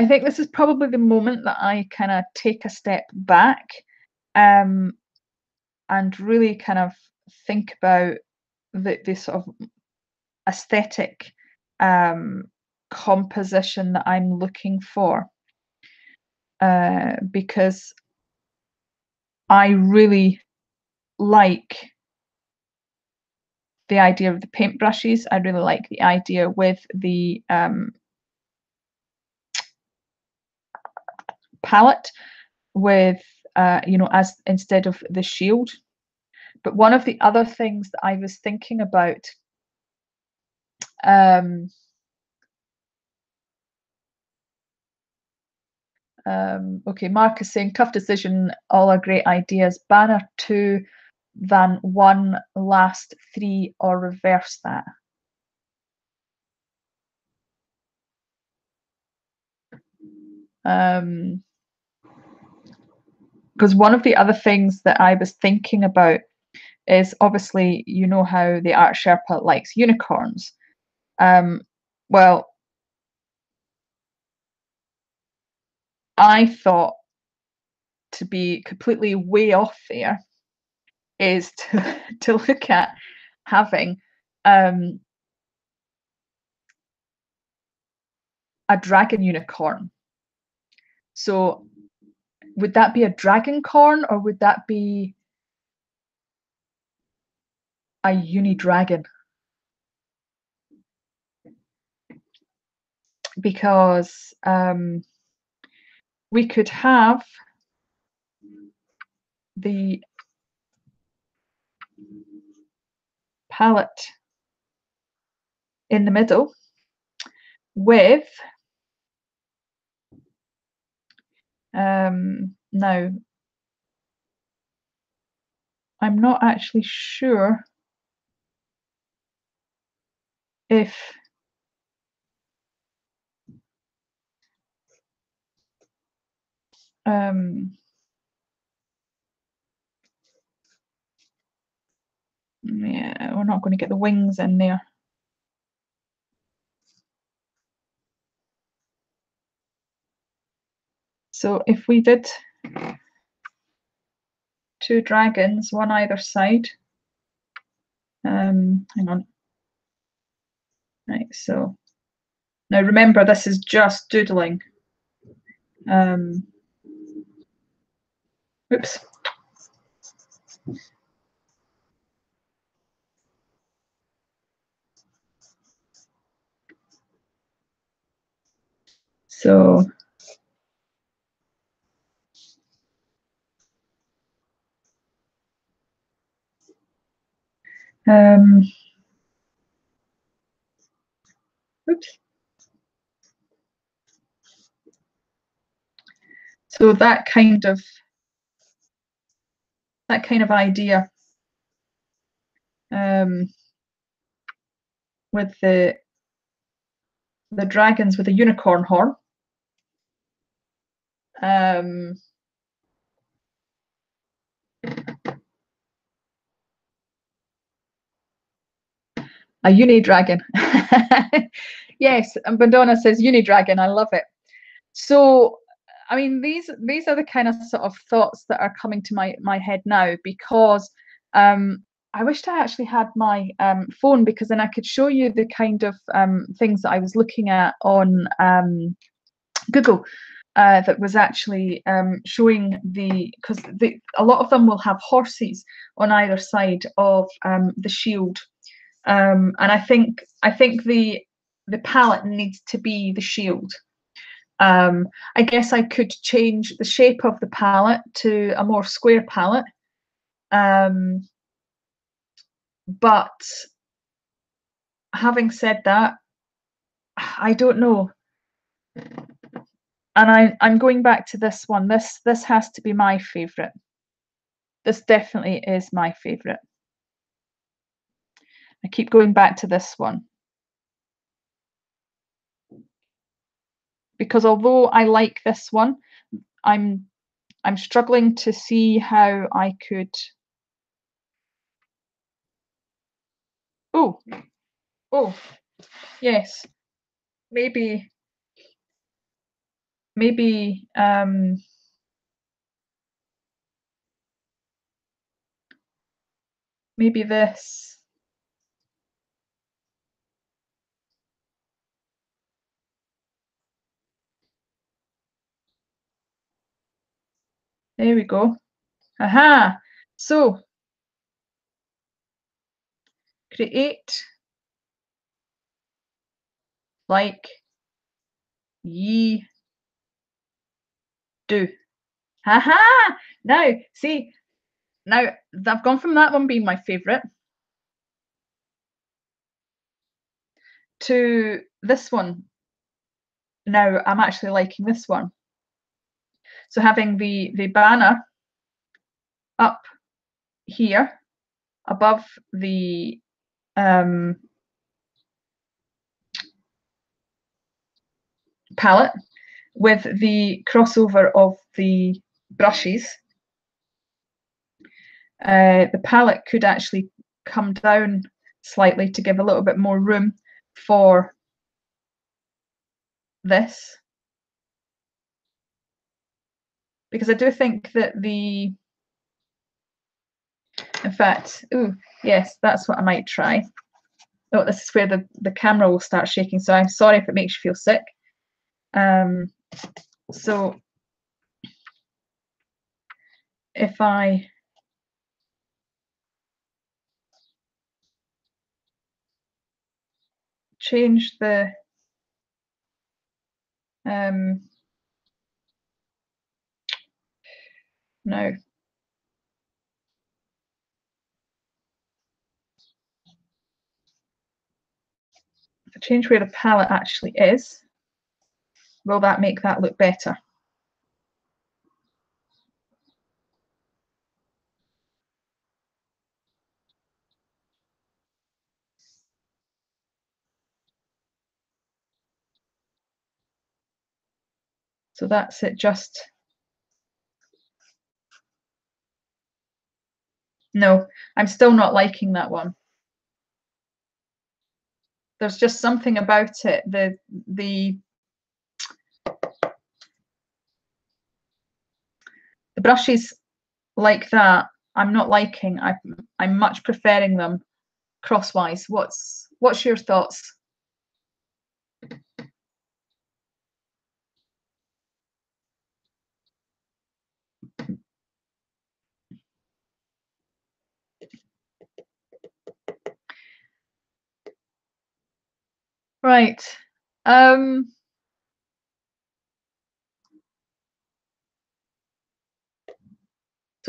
think this is probably the moment that I kind of take a step back and really kind of think about the sort of aesthetic composition that I'm looking for, because I really like the idea of the paintbrushes. I really like the idea with the palette, with you know, as instead of the shield. But one of the other things that I was thinking about, okay, Mark is saying tough decision, all are great ideas. Banner 2 than 1, last 3, or reverse that. Because one of the other things that I was thinking about is, obviously, you know how the Art Sherpa likes unicorns. Well, I thought, to be completely way off there, is to look at having a dragon unicorn. So would that be a dragon corn, or would that be a uni dragon? because we could have the palette in the middle with now I'm not actually sure if yeah, we're not going to get the wings in there. So if we did 2 dragons, one either side, hang on. Right, so now remember this is just doodling. Oops. So oops. So that kind of idea with the dragons with a unicorn horn. A uni dragon. Yes, and Bandona says uni dragon. I love it. So, I mean, these are the kind of sort of thoughts that are coming to my head now, because I wished I actually had my phone, because then I could show you the kind of things that I was looking at on Google. That was actually showing because a lot of them will have horses on either side of the shield, and I think the palette needs to be the shield. I guess I could change the shape of the palette to a more square palette, but having said that, I don't know. And I'm going back to this one. This has to be my favorite. This definitely is my favorite. I keep going back to this one, because although I like this one, I'm struggling to see how I could. Oh, yes, maybe maybe this. There we go. Aha. So create like ye do. Aha. Now, see, now I've gone from that one being my favorite to this one. Now I'm actually liking this one. So having the banner up here above the palette with the crossover of the brushes, the palette could actually come down slightly to give a little bit more room for this, because I do think that in fact, oh yes, that's what I might try. Oh, this is where the camera will start shaking, so I'm sorry if it makes you feel sick. So if I change the No. If I change where the palette actually is, will that make that look better? So that's it, just. No, I'm still not liking that one. There's just something about it. The brushes like that, I'm not liking. I'm much preferring them crosswise. What's your thoughts? Right. So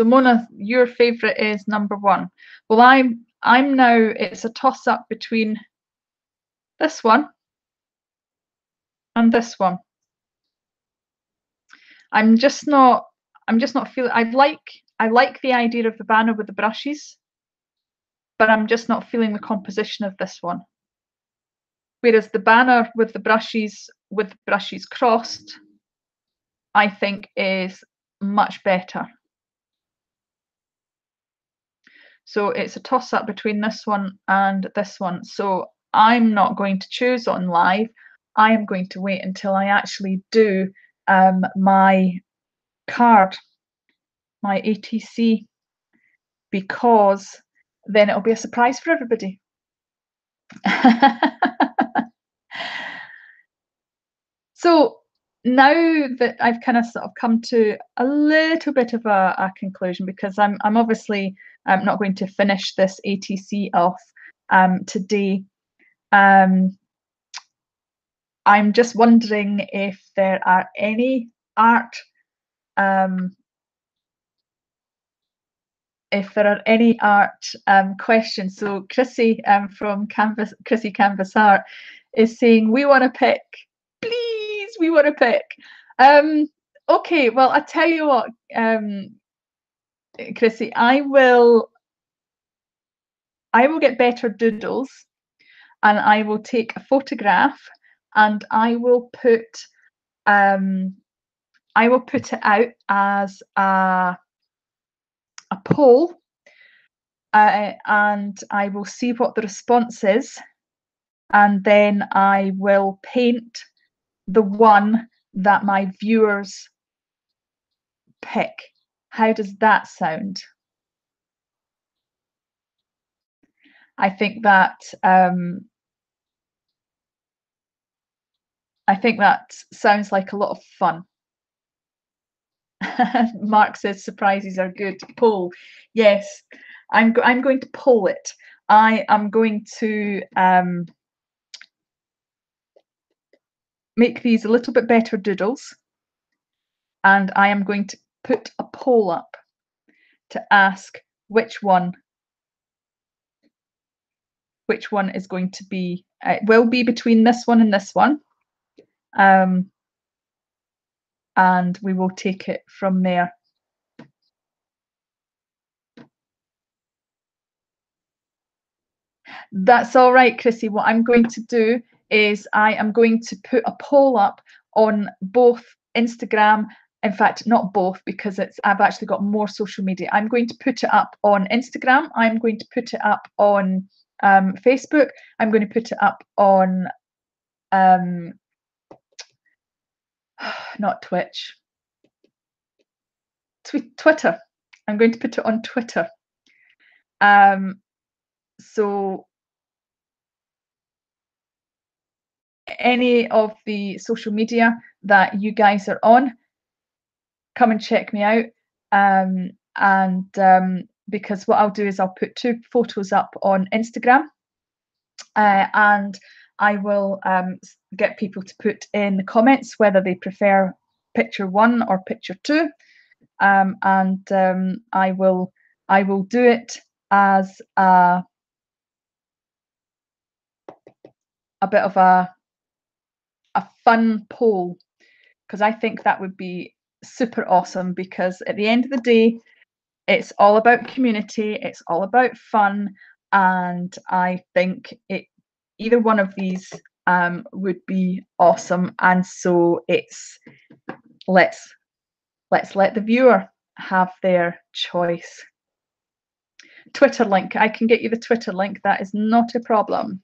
Mona, your favourite is number 1. Well, I'm now, it's a toss up between this one and this one. I'm just not feeling. I like the idea of the banner with the brushes, but I'm just not feeling the composition of this one. Whereas the banner with the brushes crossed, I think is much better. So it's a toss up between this one and this one. So I'm not going to choose on live. I am going to wait until I actually do my card, my ATC, because then it'll be a surprise for everybody. So now that I've kind of sort of come to a little bit of a conclusion, because I'm obviously not going to finish this ATC off today. I'm just wondering if there are any art questions. So Chrissy from Chrissy Canvas Art is saying, we want to pick, please, we want to pick. Okay, well, I tell you what, Chrissy, I will get better doodles, and I will take a photograph, and I will put it out as a poll, and I will see what the response is, and then I will paint the one that my viewers pick. How does that sound? I think that sounds like a lot of fun. Mark says surprises are good. Poll. Yes, I'm going to poll it. I am going to make these a little bit better doodles, and I am going to put a poll up to ask which one is going to be. It will be between this one and this one, and we will take it from there. That's all right, Chrissy. What I'm going to do is I am going to put a poll up on both Instagram. In fact, not both, because I've actually got more social media. I'm going to put it up on Instagram. I'm going to put it up on Facebook. I'm going to put it up on not Twitch, Twitter. I'm going to put it on Twitter. So any of the social media that you guys are on, come and check me out. Because what I'll do is I'll put 2 photos up on Instagram, and I will get people to put in the comments whether they prefer picture 1 or picture 2, and I will do it as a bit of a fun poll, because I think that would be super awesome, because at the end of the day, it's all about community, it's all about fun, and I think either one of these would be awesome. And so let's let the viewer have their choice. Twitter link, I can get you the Twitter link, that is not a problem.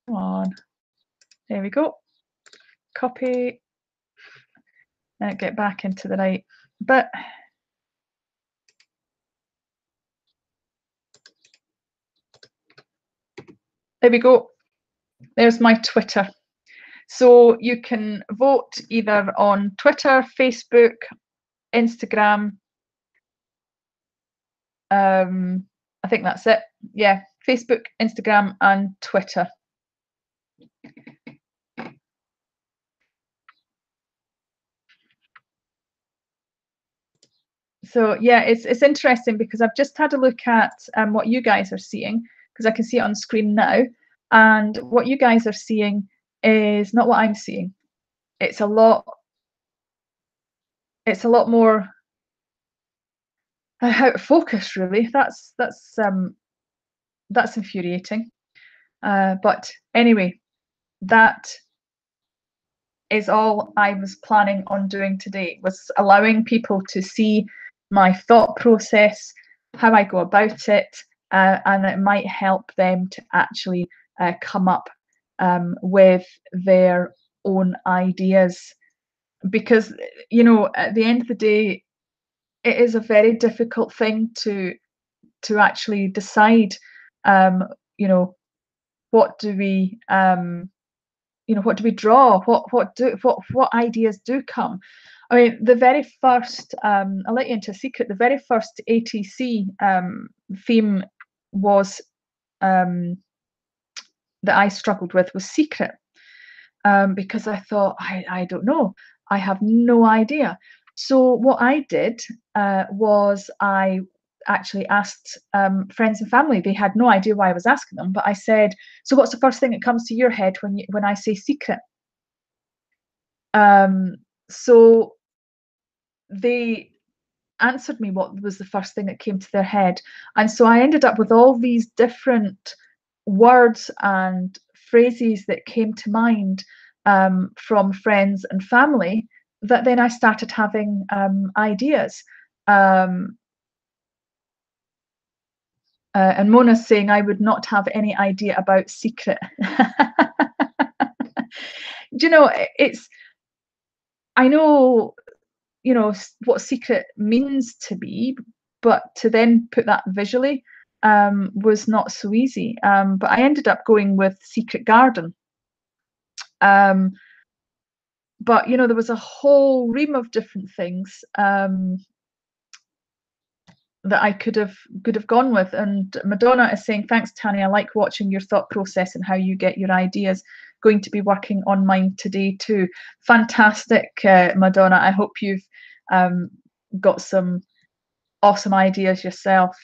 Come on, there we go. Copy, and get back into the right bit. There we go. There's my Twitter. So you can vote either on Twitter, Facebook, Instagram. I think that's it. Yeah, Facebook, Instagram, and Twitter. So yeah, it's interesting, because I've just had a look at what you guys are seeing, because I can see it on screen now, and what you guys are seeing is not what I'm seeing. It's a lot more out of focus, really. That's infuriating. But anyway, that is all I was planning on doing today, was allowing people to see my thought process, how I go about it, and it might help them to actually come up with their own ideas. Because, you know, at the end of the day, it is a very difficult thing to actually decide, you know, what do we you know, what do we draw? What ideas do come? I mean, the very first, I'll let you into a secret. The very first ATC theme was that I struggled with was secret, because I thought I don't know, I have no idea. So what I did was I actually asked friends and family. They had no idea why I was asking them, but I said, "So what's the first thing that comes to your head when I say secret?" So they answered me what was the first thing that came to their head. And so I ended up with all these different words and phrases that came to mind from friends and family, that then I started having ideas. And Mona's saying I would not have any idea about secret. Do you know, I know, you know, what secret means to be, but to then put that visually was not so easy. But I ended up going with secret garden. But you know, there was a whole ream of different things that I could have gone with. And Madonna is saying, "Thanks, Tanya. I like watching your thought process and how you get your ideas. Going to be working on mine today too." Fantastic, Madonna. I hope you've got some awesome ideas yourself.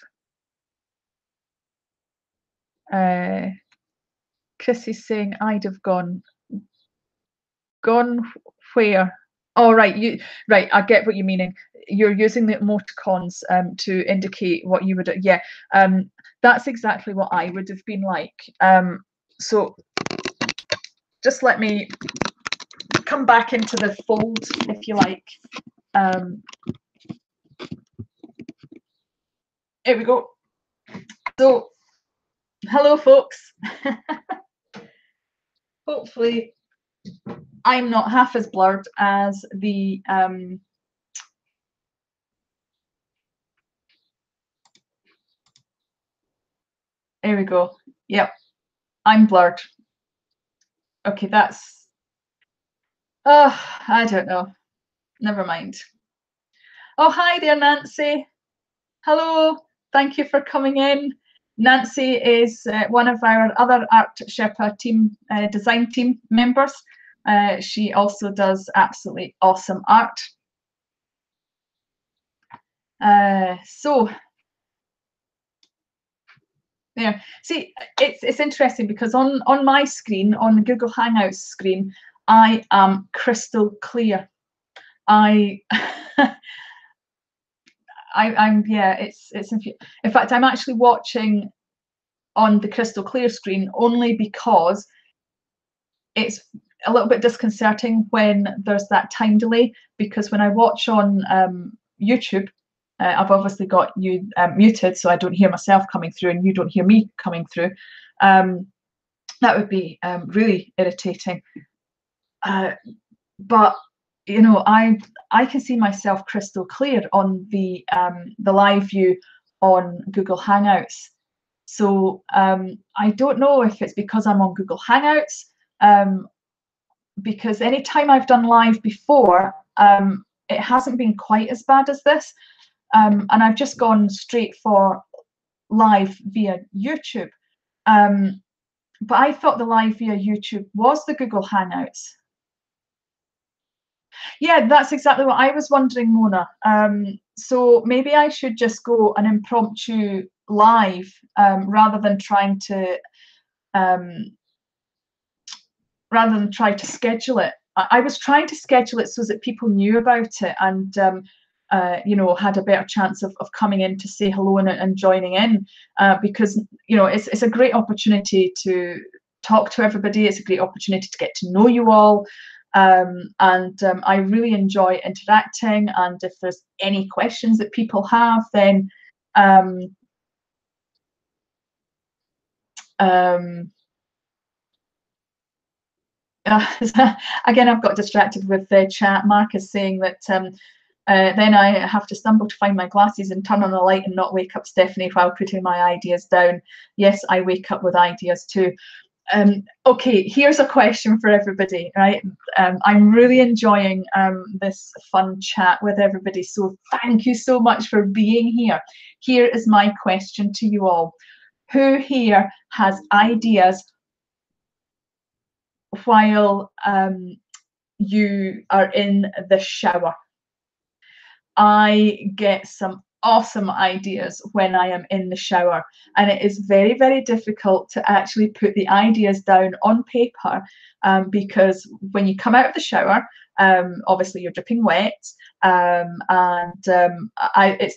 Chris is saying I'd have gone where? Oh, right, right, I get what you're meaning. You're using the emoticons to indicate what you would do. Yeah, that's exactly what I would have been like. So just let me come back into the fold, if you like. Here we go. So, hello, folks. Hopefully, I'm not half as blurred as the There we go. Yep, I'm blurred. Okay, that's, I don't know. Never mind. Oh, hi there, Nancy. Hello. Thank you for coming in. Nancy is one of our other Art Sherpa team, design team members. She also does absolutely awesome art. So there. See, it's interesting because on my screen, on the Google Hangouts screen, I am crystal clear. I'm yeah. It's in fact I'm actually watching on the crystal clear screen only because it's a little bit disconcerting when there's that time delay, because when I watch on YouTube, I've obviously got you muted so I don't hear myself coming through and you don't hear me coming through. That would be really irritating. But you know, I can see myself crystal clear on the live view on Google Hangouts. So I don't know if it's because I'm on Google Hangouts, because any time I've done live before, it hasn't been quite as bad as this. And I've just gone straight for live via YouTube. But I thought the live via YouTube was the Google Hangouts. Yeah, that's exactly what I was wondering, Mona. So maybe I should just go an impromptu live rather than trying to schedule it. I was trying to schedule it so that people knew about it and you know, had a better chance of coming in to say hello and joining in, because you know, it's a great opportunity to talk to everybody. It's a great opportunity to get to know you all. And I really enjoy interacting, and if there's any questions that people have, then again, I've got distracted with the chat. Mark is saying that then I have to stumble to find my glasses and turn on the light and not wake up Stephanie while putting my ideas down. Yes, I wake up with ideas too. Okay, here's a question for everybody, right? I'm really enjoying this fun chat with everybody, so thank you so much for being here. Here is my question to you all. Who here has ideas while you are in the shower? I get some awesome ideas when I am in the shower, and it is very, very difficult to actually put the ideas down on paper, because when you come out of the shower, obviously you're dripping wet, it's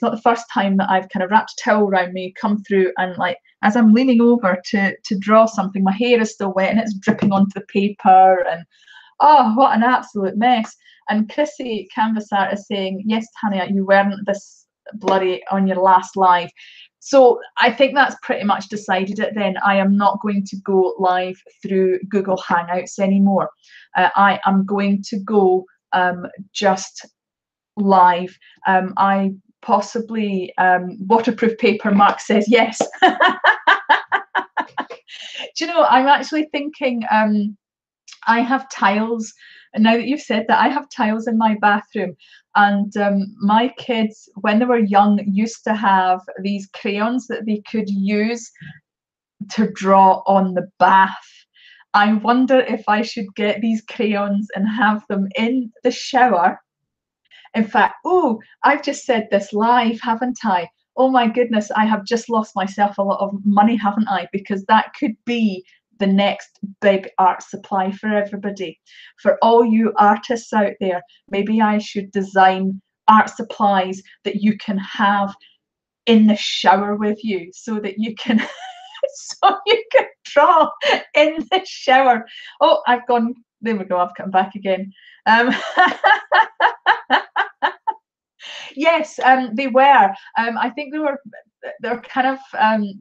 not the first time that I've kind of wrapped a towel around me, come through, and like as I'm leaning over to draw something, my hair is still wet and it's dripping onto the paper, and oh, what an absolute mess. And Chrissy Canvas Art is saying, yes, Tanya, you weren't this blurry on your last live. So I think that's pretty much decided it then. I am not going to go live through Google Hangouts anymore. I am going to go just live. I possibly, waterproof paper, Mark says, yes. Do you know, I'm actually thinking, I have tiles, and now that you've said that, I have tiles in my bathroom, and my kids, when they were young, used to have these crayons that they could use to draw on the bath. I wonder if I should get these crayons and have them in the shower. In fact, oh, I've just said this live, haven't I? Oh my goodness, I have just lost myself a lot of money, haven't I? Because that could be the next big art supply for everybody. For all you artists out there, maybe I should design art supplies that you can have in the shower with you, so that you can so you can draw in the shower. Oh, I've gone, there we go, I've come back again. Yes, they were. I think they're kind of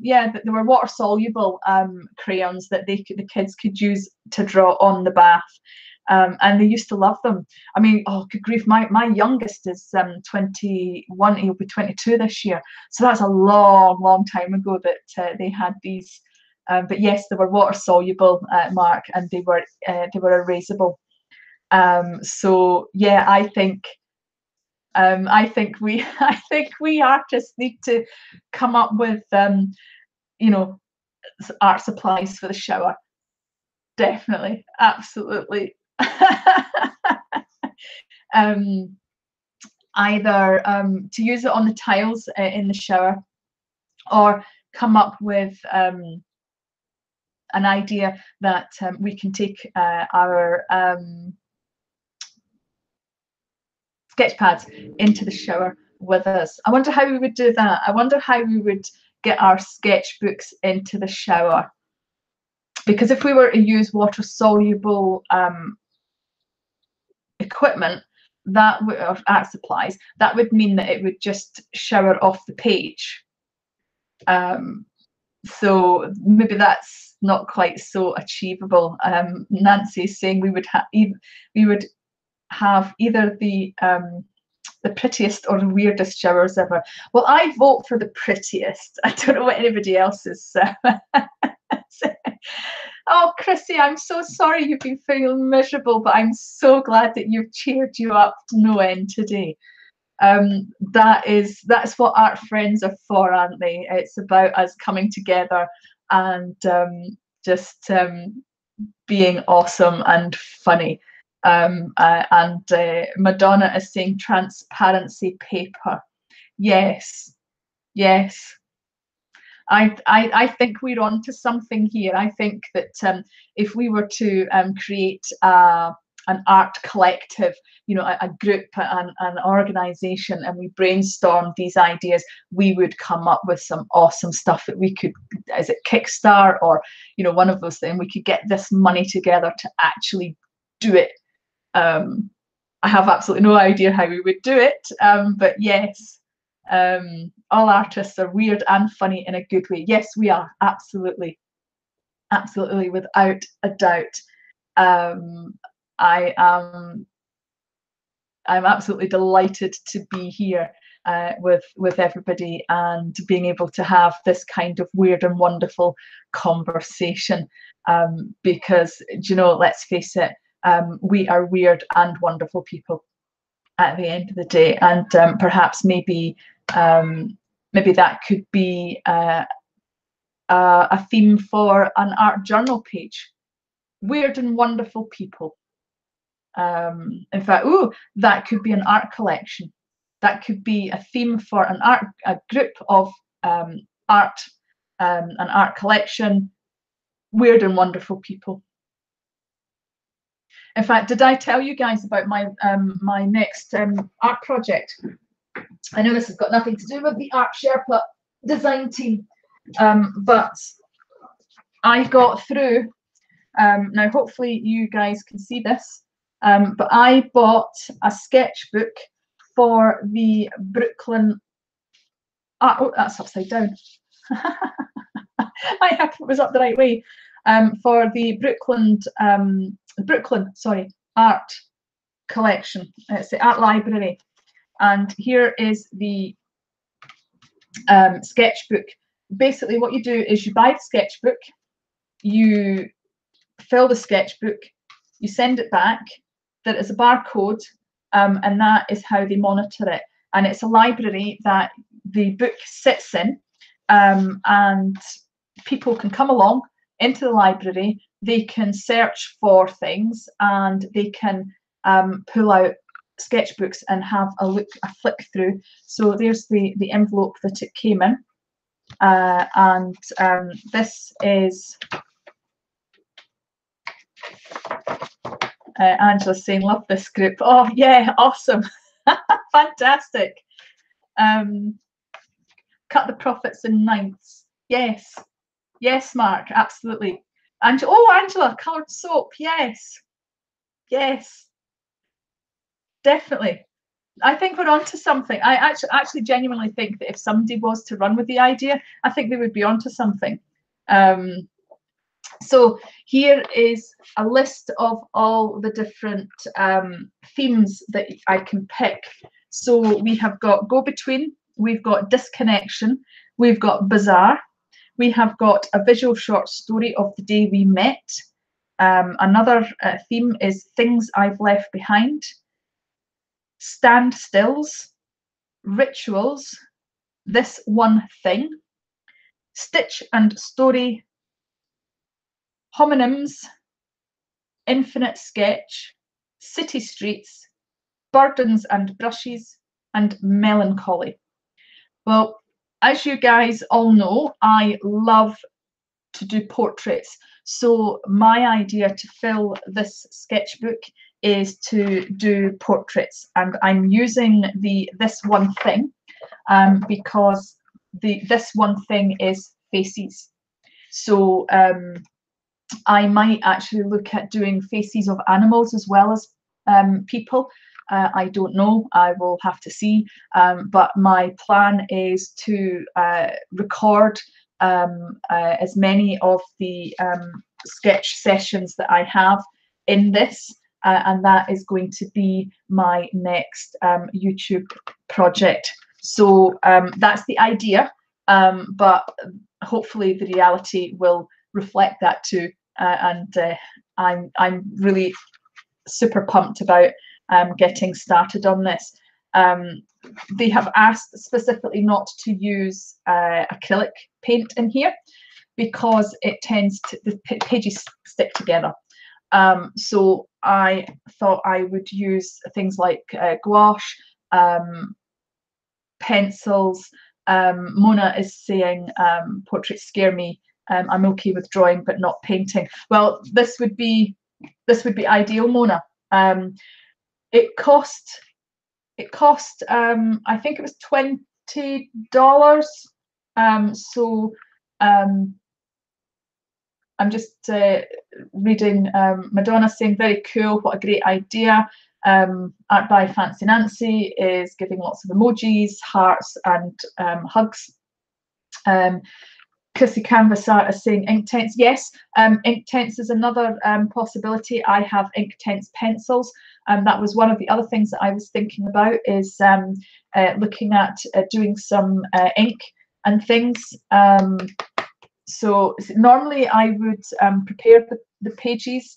yeah, they were water soluble crayons that the kids could use to draw on the bath. And they used to love them. I mean, oh, good grief, my youngest is 21, he'll be 22 this year. So that's a long time ago that they had these. But yes, they were water soluble, Mark, and they were erasable. So yeah, I think we I think we artists need to come up with you know, art supplies for the shower. Definitely, absolutely. Either to use it on the tiles in the shower, or come up with an idea that we can take our sketch pads into the shower with us. I wonder how we would do that. I wonder how we would get our sketchbooks into the shower. Because if we were to use water soluble equipment, that would, or art supplies, that would mean that it would just shower off the page. So maybe that's not quite so achievable. Nancy's saying we would have either the prettiest or the weirdest showers ever. Well, I vote for the prettiest. I don't know what anybody else is. Oh, Chrissy, I'm so sorry you've been feeling miserable, but I'm so glad that you've cheered you up to no end today. That's what art friends are for, aren't they? It's about us coming together and just being awesome and funny. Madonna is saying transparency paper. Yes, yes. I think we're on to something here. I think that if we were to create an art collective, you know, a group, an organization, and we brainstormed these ideas, we would come up with some awesome stuff that we could, is it Kickstarter or, you know, one of those things, we could get this money together to actually do it. I have absolutely no idea how we would do it, but yes. All artists are weird and funny in a good way. Yes, we are, absolutely, without a doubt. I'm absolutely delighted to be here with everybody and being able to have this kind of weird and wonderful conversation, because, you know, let's face it, we are weird and wonderful people at the end of the day, and perhaps maybe that could be a theme for an art journal page. Weird and wonderful people. In fact, that could be an art collection. That could be a theme for a group of art, an art collection. Weird and wonderful people. In fact, did I tell you guys about my my next art project? I know this has got nothing to do with the Art Sherpa Design Team, but I got through. Now, hopefully you guys can see this, but I bought a sketchbook for the Brooklyn art. Oh, that's upside down. I hope it was up the right way. For the Brooklyn, sorry, art collection. It's the art library. And here is the sketchbook. Basically, what you do is you buy the sketchbook, you fill the sketchbook, you send it back. There is a barcode, and that is how they monitor it. And it's a library that the book sits in, and people can come along into the library. They can search for things, and they can pull out sketchbooks and have a flick through. So there's the envelope that it came in, and this is Angela's saying love this group. Oh yeah, awesome. Fantastic. Cut the profits in ninths. Yes, Mark, absolutely. And Angela, coloured soap. Yes, definitely. I think we're onto something. I actually genuinely think that if somebody was to run with the idea, I think they would be onto something. So here is a list of all the different themes that I can pick. So we have got go-between, we've got disconnection, we've got bizarre, we have got a visual short story of the day we met. Another theme is things I've left behind, standstills, rituals, this one thing, stitch and story, homonyms, infinite sketch, city streets, burdens and brushes, and melancholy. Well, as you guys all know, I love to do portraits. So my idea to fill this sketchbook is to do portraits, and I'm using the this one thing because this one thing is faces. So I might actually look at doing faces of animals as well as people. I don't know, I will have to see, but my plan is to record as many of the sketch sessions that I have in this, and that is going to be my next YouTube project. So that's the idea, but hopefully the reality will reflect that too. And I'm really super pumped about getting started on this. They have asked specifically not to use acrylic paint in here because it tends to, the pages stick together. So I thought I would use things like gouache, pencils. Mona is saying portraits scare me. I'm okay with drawing but not painting. Well, this would be ideal, Mona. It cost I think it was $20. So I'm just reading Madonna saying very cool, what a great idea. Art by Fancy Nancy is giving lots of emojis, hearts and hugs. Kissy Canvas Art is saying Inktense. Yes, Inktense is another possibility. I have Inktense pencils. That was one of the other things that I was thinking about, is looking at doing some ink and things. So normally I would prepare the pages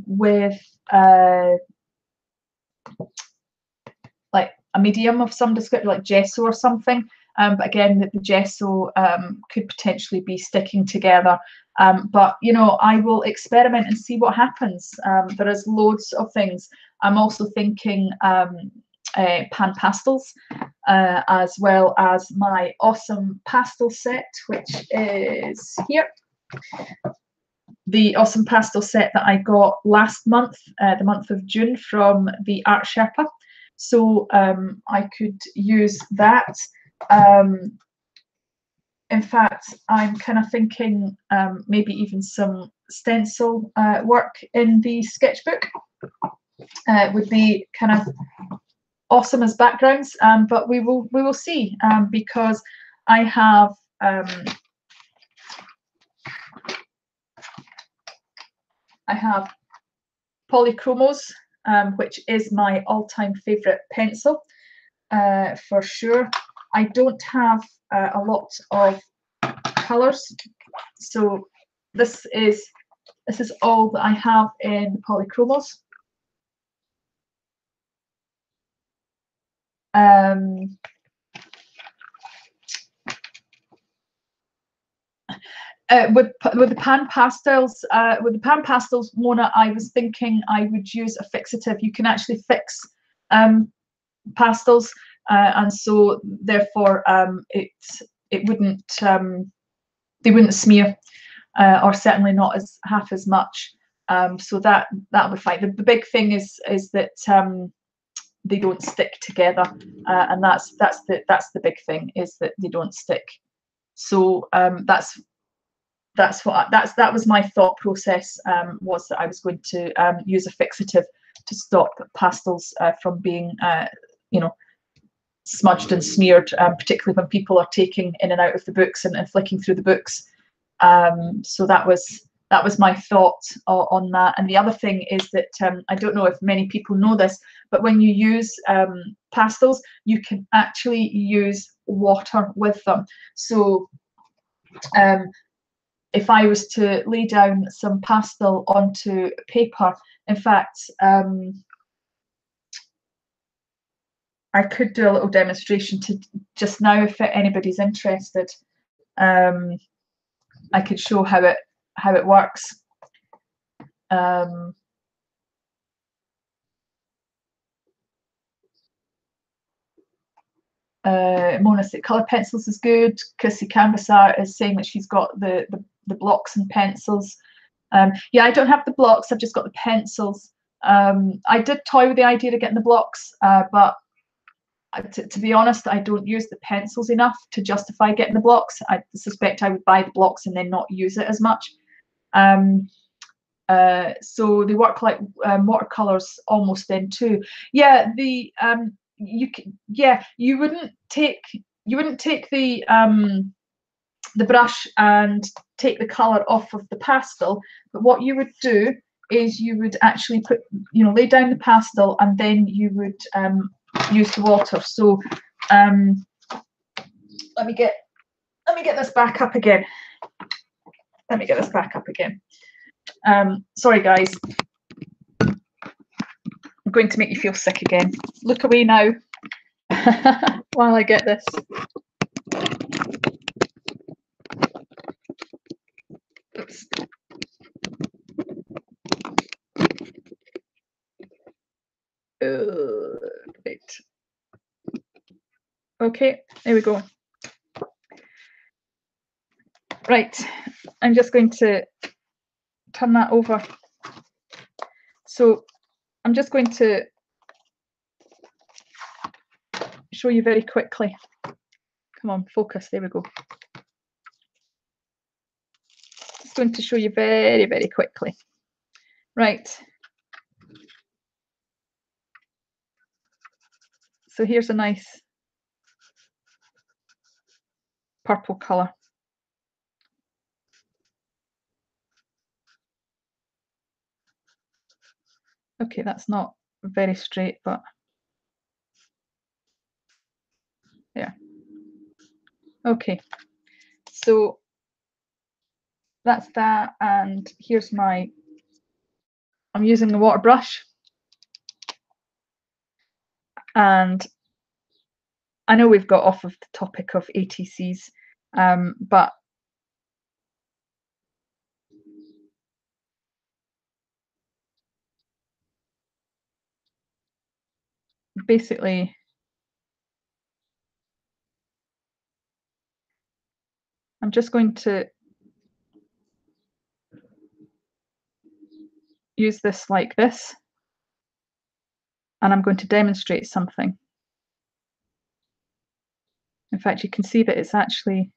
with like a medium of some description, like gesso or something. But again, the gesso could potentially be sticking together. But you know, I will experiment and see what happens. There is loads of things. I'm also thinking pan pastels, as well as my awesome pastel set, which is here. The awesome pastel set that I got last month, the month of June, from the Art Sherpa. So I could use that. In fact, I'm kind of thinking maybe even some stencil work in the sketchbook would be kind of awesome as backgrounds, but we will see, because I have Polychromos, which is my all-time favorite pencil, for sure. I don't have a lot of colors, so this is all that I have in Polychromos. With the pan pastels, Mona, I was thinking I would use a fixative. You can actually fix pastels, and so therefore it wouldn't they wouldn't smear, or certainly not half as much. So that'll be fine. The big thing is that they don't stick together, and that's the big thing, is that they don't stick. So that was my thought process, was that I was going to use a fixative to stop pastels from being smudged and smeared, particularly when people are taking in and out of the books and flicking through the books. So that was that was my thought on that. And the other thing is that I don't know if many people know this, but when you use pastels, you can actually use water with them. So if I was to lay down some pastel onto paper, in fact, I could do a little demonstration to just now if anybody's interested. I could show how it works. Mona said colour pencils is good. Kissy Canvas Art is saying that she's got the blocks and pencils. Yeah, I don't have the blocks, I've just got the pencils. I did toy with the idea of getting the blocks, but to be honest, I don't use the pencils enough to justify getting the blocks. I suspect I would buy the blocks and then not use it as much. So they work like watercolors almost then too. Yeah, you wouldn't take the brush and take the color off of the pastel, but what you would do is you would actually put, lay down the pastel and then you would use the water. So let me get this back up again. Sorry guys, I'm going to make you feel sick again. Look away now while I get this. Oops. Right. Okay, there we go. Right, I'm just going to turn that over. So I'm just going to show you very quickly. Come on, focus, there we go. Just going to show you very, very quickly. Right. So here's a nice purple colour. Okay, that's not very straight, but yeah. Okay, so that's that, and here's I'm using the water brush, and I know we've got off of the topic of ATCs, but basically I'm just going to use this like this, and I'm going to demonstrate something. In fact, you can see that it's actually,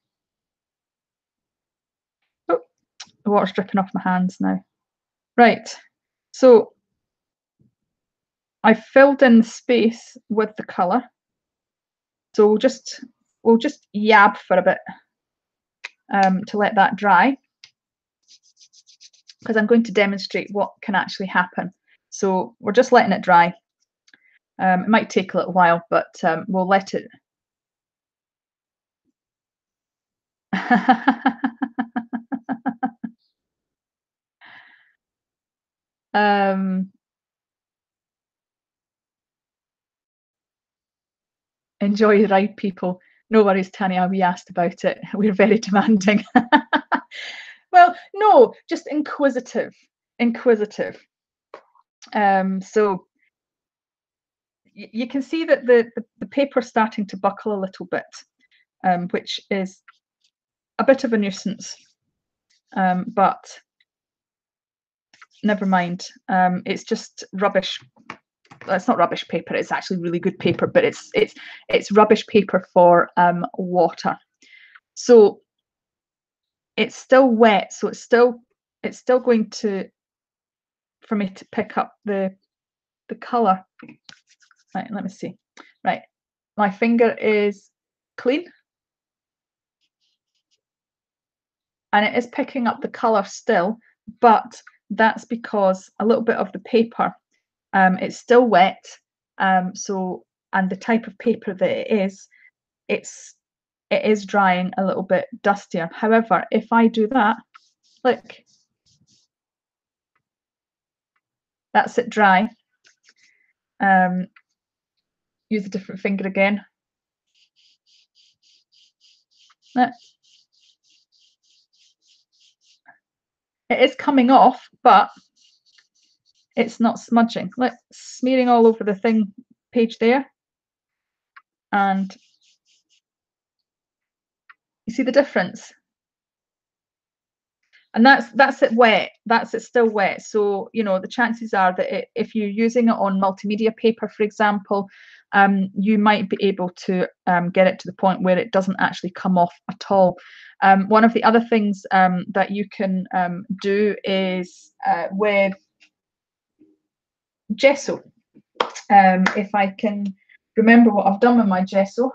oh, the water's dripping off my hands now. Right, so I filled in the space with the colour. So we'll just yab for a bit to let that dry, because I'm going to demonstrate what can actually happen. So we're just letting it dry. It might take a little while, but we'll let it. Enjoy the ride, people. No worries, Tanya, we asked about it. We're very demanding. Well, no, just inquisitive. So you can see that the paper's starting to buckle a little bit, which is a bit of a nuisance, but never mind. It's just rubbish. It's not rubbish paper, it's actually really good paper, but it's rubbish paper for water. So it's still wet, so it's still going to, for me to pick up the colour. Right, let me see. Right, my finger is clean and it is picking up the colour still, but that's because a little bit of the paper, it's still wet, so, and the type of paper that it is drying a little bit dustier. However, if I do that, look, that's it dry. Use a different finger again. It is coming off, but it's not smudging. Look, smearing all over the page there. And you see the difference? And that's it wet. That's it still wet. So, you know, the chances are that if you're using it on multimedia paper, for example, you might be able to get it to the point where it doesn't actually come off at all. One of the other things that you can do is with gesso. If I can remember what I've done with my gesso.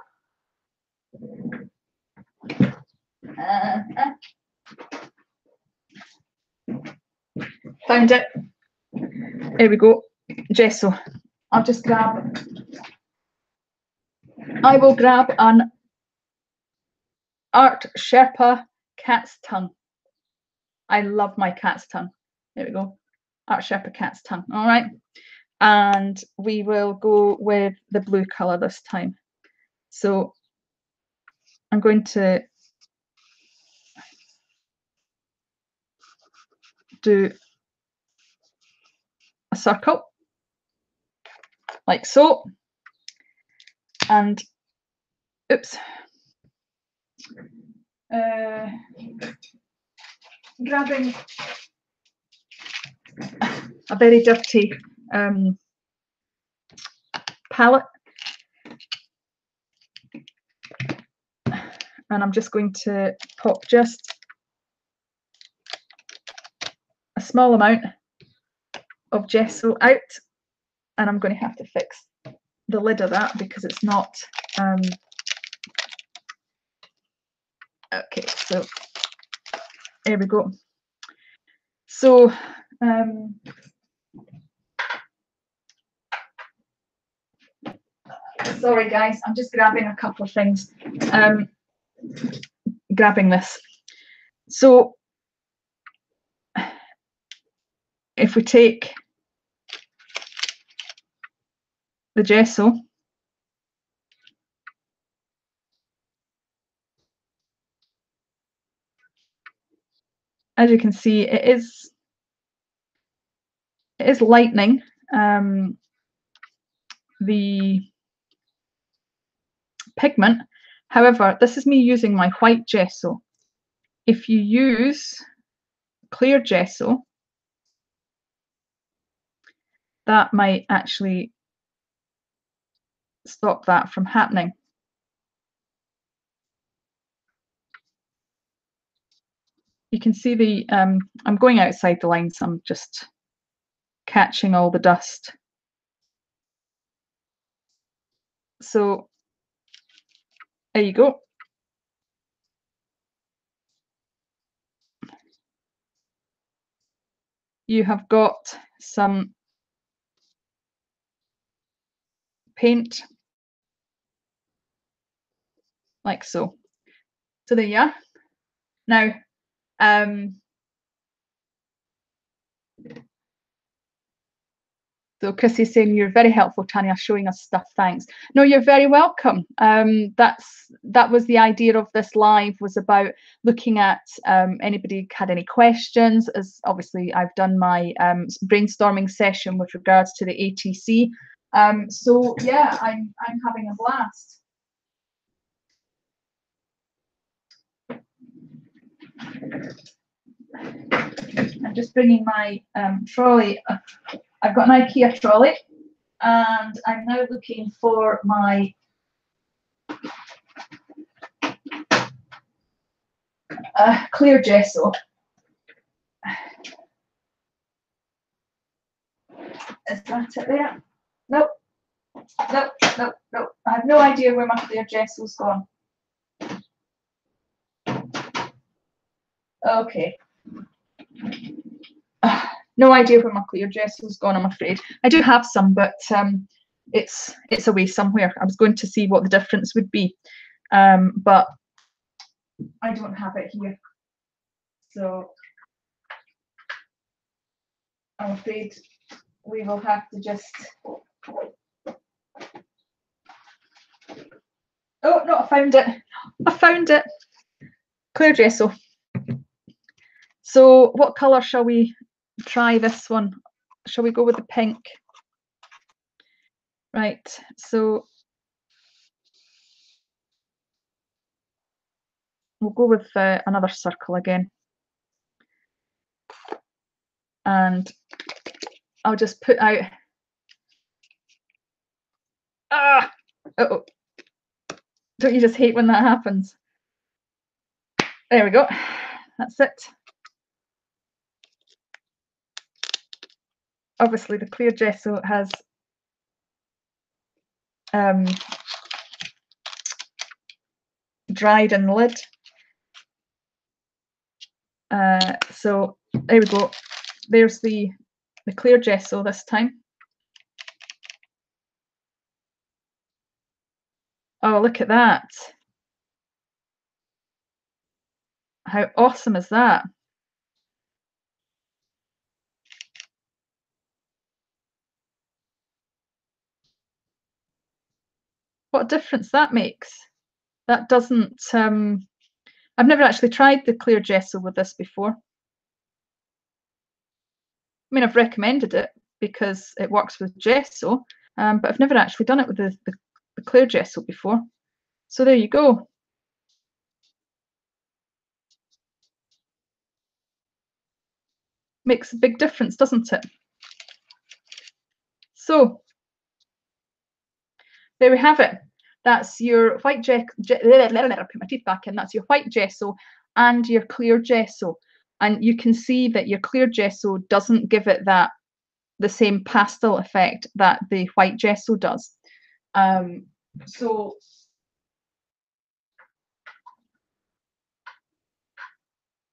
Found it. Here we go. Gesso. I'll just grab. I will grab an Art Sherpa cat's tongue. I love my cat's tongue. There we go. Art Sherpa cat's tongue. All right. And we will go with the blue color this time. So I'm going to do a circle like so, and oops, grabbing a very dirty palette, and I'm just going to pop just a small amount of gesso out, and I'm going to have to fix the lid of that because it's not okay. So there we go. So sorry guys, I'm just grabbing a couple of things, grabbing this. So if we take the gesso, as you can see, it is lightening the pigment. However, this is me using my white gesso. If you use clear gesso, that might actually stop that from happening. You can see the I'm going outside the lines, I'm just catching all the dust. So there you go. You have got some paint like so. So there you are. Now, so Chrissy's saying you're very helpful, Tanya, showing us stuff. Thanks. No, you're very welcome. That was the idea of this live, was about looking at anybody had any questions. As obviously I've done my brainstorming session with regards to the ATC. So yeah, I'm having a blast. I'm just bringing my trolley. I've got an IKEA trolley, and I'm now looking for my clear gesso. Is that it there? Nope. Nope, nope, nope. I have no idea where my clear gesso's gone. Okay. No idea where my clear gesso's gone, I'm afraid. I do have some, but it's away somewhere. I was going to see what the difference would be, but I don't have it here. So I'm afraid we will have to just... Oh, no, I found it. I found it. Clear gesso. So what colour shall we try this one? Shall we go with the pink? Right, so we'll go with another circle again. And I'll just put out... Ah! Uh-oh. Don't you just hate when that happens? There we go. That's it. Obviously, the clear gesso has dried in the lid. So there we go. There's the clear gesso this time. Oh, look at that. How awesome is that? What a difference that makes. That doesn't... I've never actually tried the clear gesso with this before. I mean, I've recommended it because it works with gesso, but I've never actually done it with the clear gesso before. So there you go. Makes a big difference, doesn't it? So there we have it. That's your white put my teeth back in. That's your white gesso and your clear gesso. And you can see that your clear gesso doesn't give it the same pastel effect that the white gesso does. So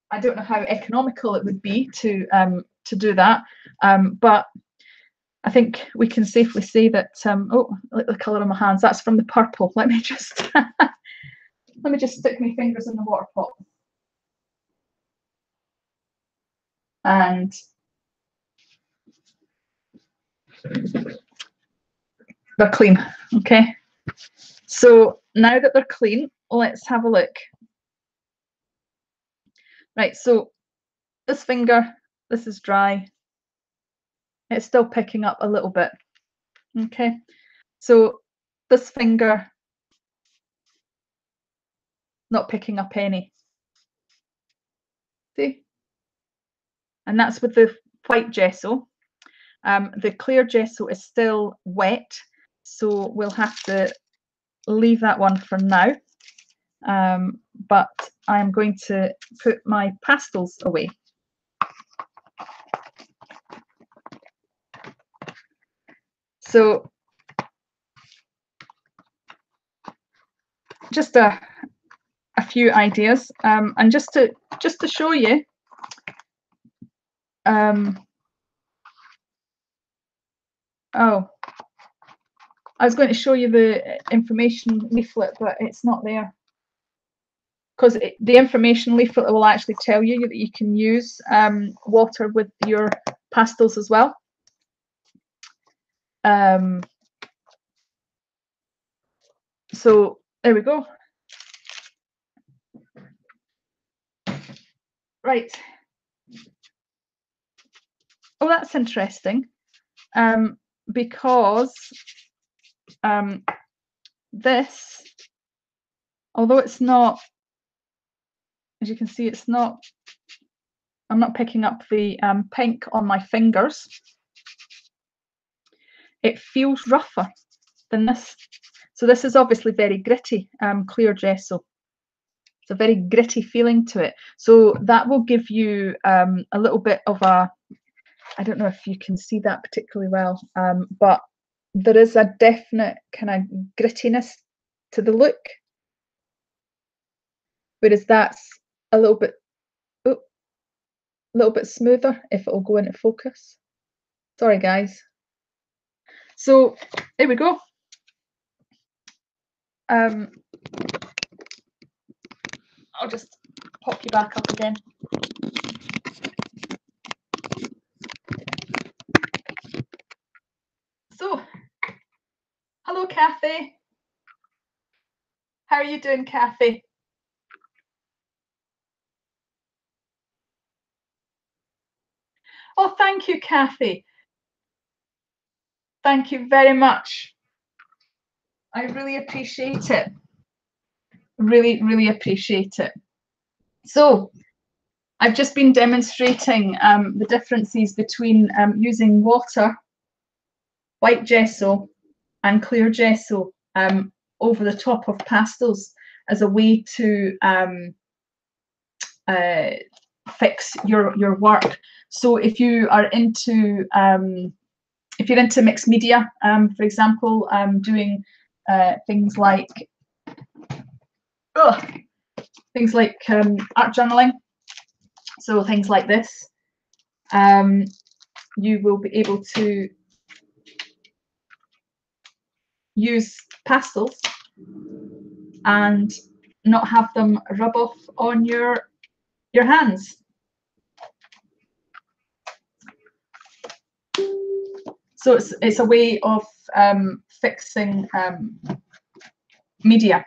I don't know how economical it would be to do that, but I think we can safely say that. Oh, look at the colour of my hands. That's from the purple. Let me just stick my fingers in the water pot. And they're clean. Okay. So now that they're clean, let's have a look. Right. So this finger, this is dry. It's still picking up a little bit. Okay. So this finger, not picking up any. See? And that's with the white gesso. The clear gesso is still wet, so we'll have to leave that one for now. But I'm going to put my pastels away. So just a few ideas, and just to show you. Oh, I was going to show you the information leaflet, but it's not there. Because the information leaflet will actually tell you that you can use water with your pastels as well. So there we go. Right. Oh, that's interesting. Because this, although it's not, as you can see, it's not, I'm not picking up the pink on my fingers. It feels rougher than this. So this is obviously very gritty, clear gesso. It's a very gritty feeling to it. So that will give you a little bit of a, I don't know if you can see that particularly well, but there is a definite kind of grittiness to the look. Whereas that's a little bit little bit smoother if it'll go into focus. Sorry, guys. So here we go. I'll just pop you back up again. So, hello, Kathy. How are you doing, Kathy? Oh, thank you, Kathy. Thank you very much. I really appreciate it. Really, really appreciate it. So, I've just been demonstrating the differences between using water, white gesso, and clear gesso over the top of pastels as a way to fix your work. So if you are into if you're into mixed media, for example, doing things like art journaling, so things like this, you will be able to use pastels and not have them rub off on your hands. So it's a way of fixing media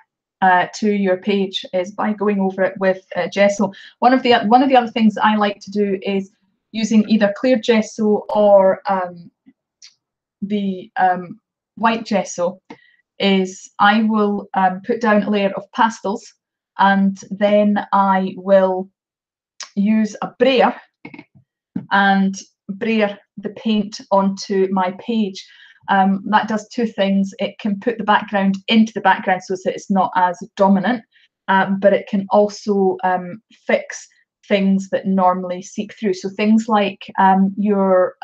to your page is by going over it with gesso. One of the other things I like to do is using either clear gesso or the white gesso. Is I will put down a layer of pastels, and then I will use a brayer and brayer the paint onto my page. That does two things. It can put the background into the background so that it's not as dominant, but it can also fix things that normally seep through. So things like your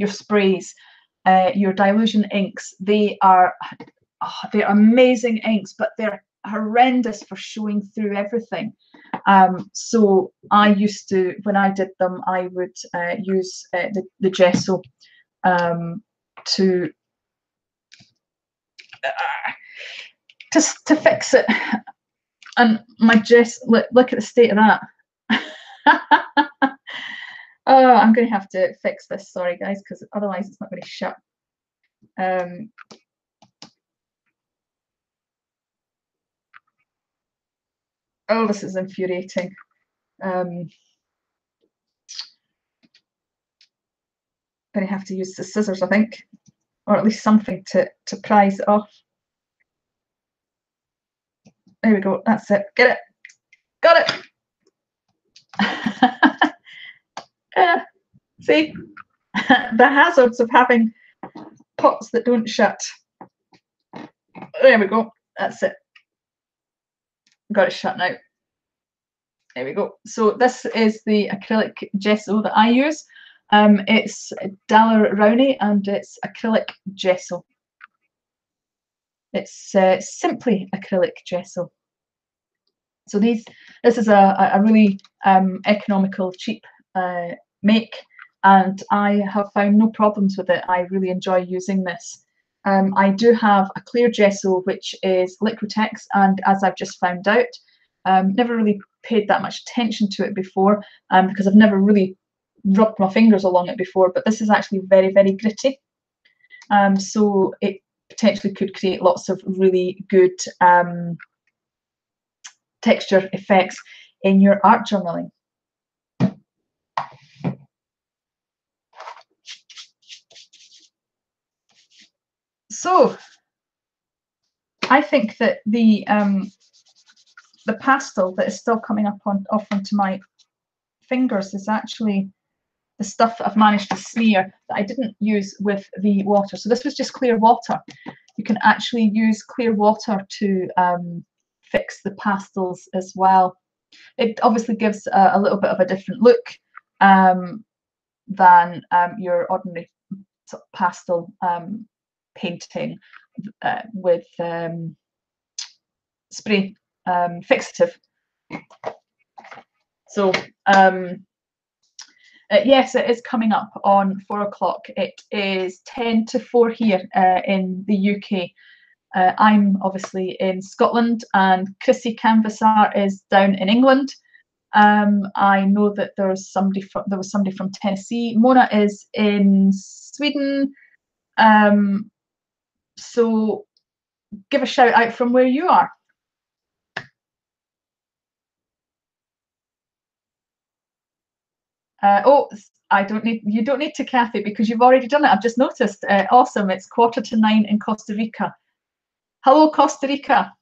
sprays, your dilution inks, they're amazing inks, but they're horrendous for showing through everything. So I used to, when I did them, I would use the gesso to fix it. And my gesso, look at the state of that. Oh, I'm going to have to fix this. Sorry, guys, because otherwise it's not going to shut. Oh, this is infuriating. I'm going to have to use the scissors, I think, or at least something to prise it off. There we go. That's it. Get it. Got it. See, the hazards of having pots that don't shut. There we go. That's it. Got it shut now. There we go. So this is the acrylic gesso that I use. It's Daler Rowney and it's acrylic gesso. It's simply acrylic gesso. So this is a really economical, cheap make, and I have found no problems with it. I really enjoy using this. I do have a clear gesso which is Liquitex, and as I've just found out, never really paid that much attention to it before because I've never really rubbed my fingers along it before, but this is actually very, very gritty. So it potentially could create lots of really good texture effects in your art journaling. So I think that the pastel that is still coming up off onto my fingers is actually the stuff that I've managed to smear that I didn't use with the water. So this was just clear water. You can actually use clear water to fix the pastels as well. It obviously gives a little bit of a different look than your ordinary sort of pastel painting with spray fixative. So Yes, it is coming up on 4 o'clock. It is 10 to 4 here in the UK. I'm obviously in Scotland, and Chrissy Canvassar is down in England. I know that there was somebody from Tennessee. Mona is in Sweden. So give a shout out from where you are. You don't need to, Kathy, because you've already done it. I've just noticed. Awesome. It's 8:45 in Costa Rica. Hello, Costa Rica.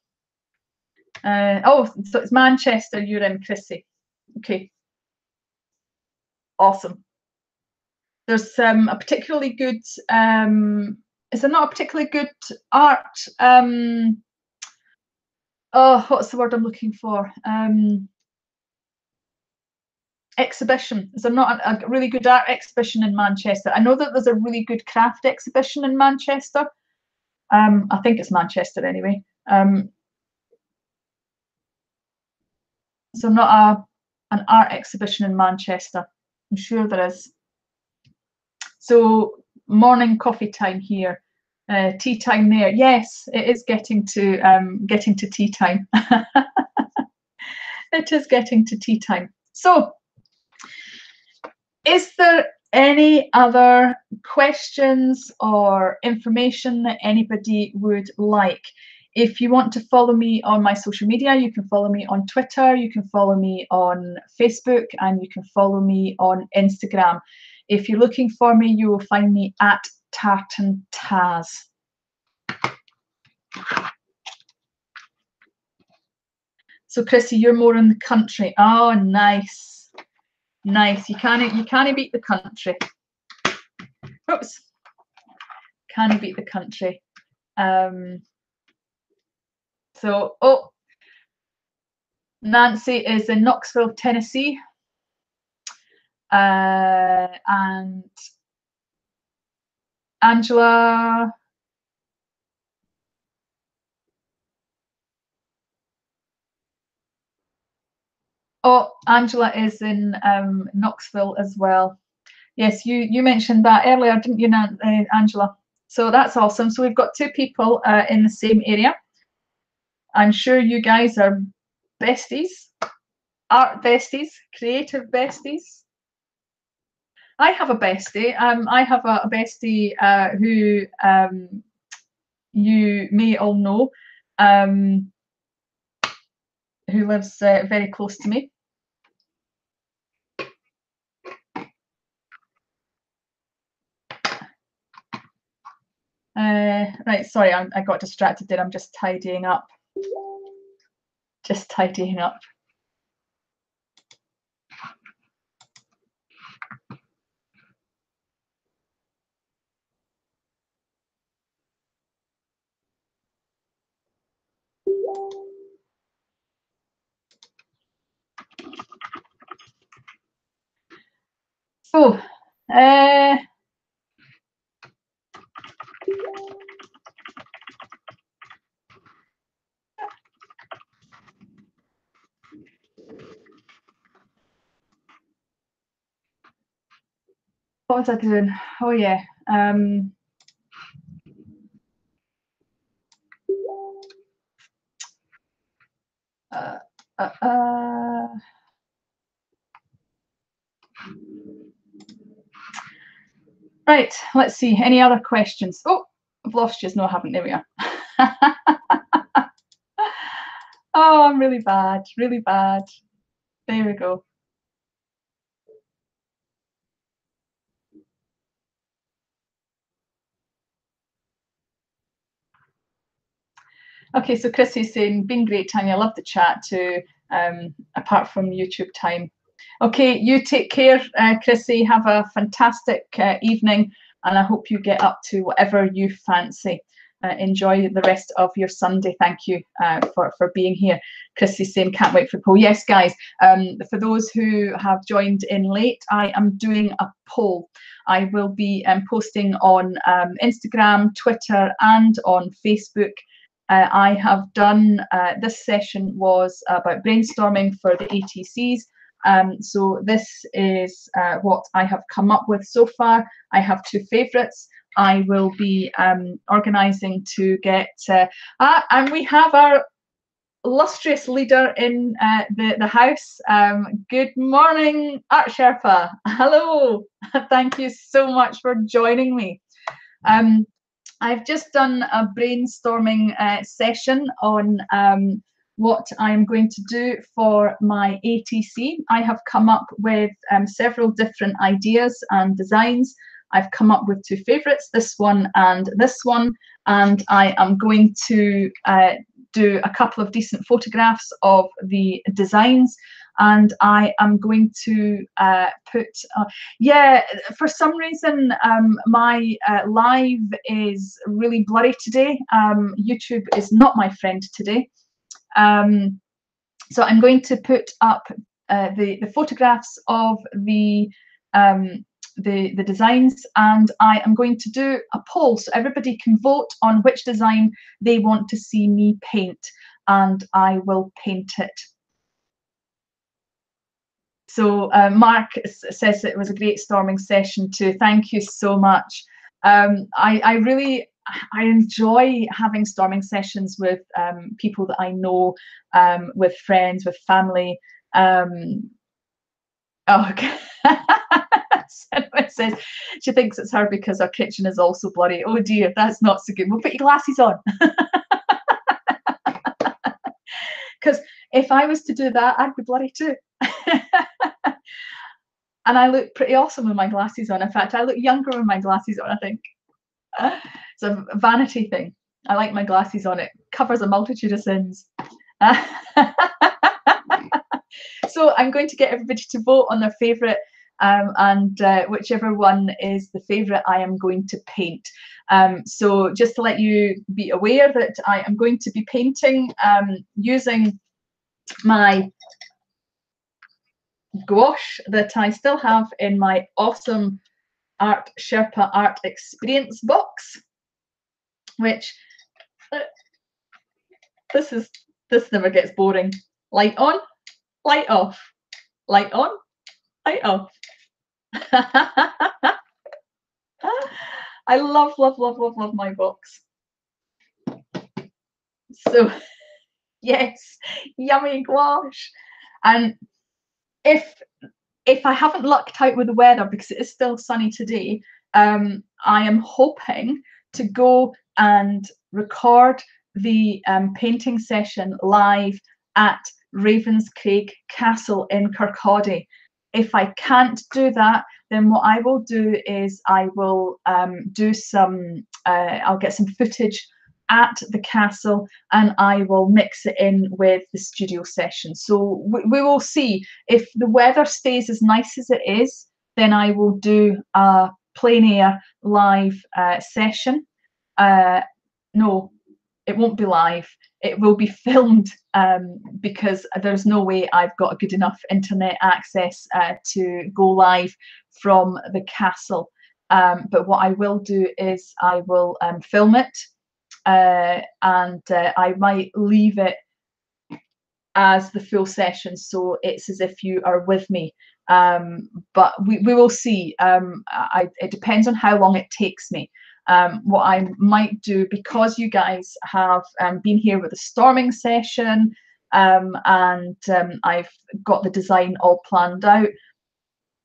So it's Manchester you're in, Chrissy. Okay. Awesome. There's a particularly good, is there not a particularly good art, what's the word I'm looking for? Exhibition. Is there not a really good art exhibition in Manchester? I know that there's a really good craft exhibition in Manchester. I think it's Manchester anyway. So not an art exhibition in Manchester. I'm sure there is. So morning coffee time here, tea time there. Yes, it is getting to tea time. It is getting to tea time. So, is there any other questions or information that anybody would like? If you want to follow me on my social media, you can follow me on Twitter, you can follow me on Facebook, and you can follow me on Instagram. If you're looking for me, you will find me at Tartan Taz. So Chrissy, you're more in the country. Oh, nice, nice. You can't beat the country. Oops, can't beat the country. Nancy is in Knoxville, Tennessee, and Angela. Oh, Angela is in Knoxville as well. Yes, you mentioned that earlier, didn't you, Angela? So that's awesome. So we've got 2 people in the same area. I'm sure you guys are besties, art besties, creative besties. I have a bestie. I have a bestie who you may all know, who lives very close to me. Right, sorry, I got distracted there. I'm just tidying up. Just tidying up. So, what was I doing? Oh yeah. Right, let's see. Any other questions? Oh, I've lost you. No, I haven't. There we are. Oh, I'm really bad. Really bad. There we go. Okay, so Chrissy's saying, been great, Tanya. I love the chat too, apart from YouTube time. Okay, you take care, Chrissy. Have a fantastic evening, and I hope you get up to whatever you fancy. Enjoy the rest of your Sunday. Thank you for being here. Chrissy's saying, can't wait for the poll. Yes, guys, for those who have joined in late, I am doing a poll. I will be posting on Instagram, Twitter, and on Facebook. I have done, this session was about brainstorming for the ATCs. So this is what I have come up with so far. I have two favourites. I will be organising to get, and we have our illustrious leader in the house. Good morning, Art Sherpa. Hello. Thank you so much for joining me. I've just done a brainstorming session on what I'm going to do for my ATC. I have come up with several different ideas and designs. I've come up with two favourites, this one, and I am going to do a couple of decent photographs of the designs, and I am going to put, yeah, for some reason my live is really blurry today. YouTube is not my friend today. So I'm going to put up the photographs of the designs, and I am going to do a poll so everybody can vote on which design they want to see me paint, and I will paint it. So Mark says it was a great storming session too. Thank you so much. I really enjoy having storming sessions with people that I know, with friends, with family. Oh, okay. It says she thinks it's her because her kitchen is also blurry. Oh dear, that's not so good. We'll put your glasses on. Because if I was to do that, I'd be blurry too. And I look pretty awesome with my glasses on. In fact, I look younger with my glasses on, I think. It's a vanity thing. I like my glasses on. It covers a multitude of sins. So I'm going to get everybody to vote on their favourite, and whichever one is the favourite, I am going to paint. So just to let you be aware that I am going to be painting using my gouache that I still have in my awesome Art Sherpa Art Experience box, which this never gets boring. Light on, light off, light on, light off. I love my box. So yes, yummy gouache. And if I haven't lucked out with the weather, because it is still sunny today, I am hoping to go and record the painting session live at Ravenscraig Castle in Kirkcaldy. If I can't do that, then what I will do is I will do some, I'll get some footage at the castle and I will mix it in with the studio session. So we will see. If the weather stays as nice as it is, then I will do a plein air live session. No, it won't be live. It will be filmed because there's no way I've got a good enough internet access to go live from the castle. But what I will do is I will film it, and I might leave it as the full session, so it's as if you are with me. But we will see. It depends on how long it takes me. What I might do, because you guys have been here with the storming session, and I've got the design all planned out,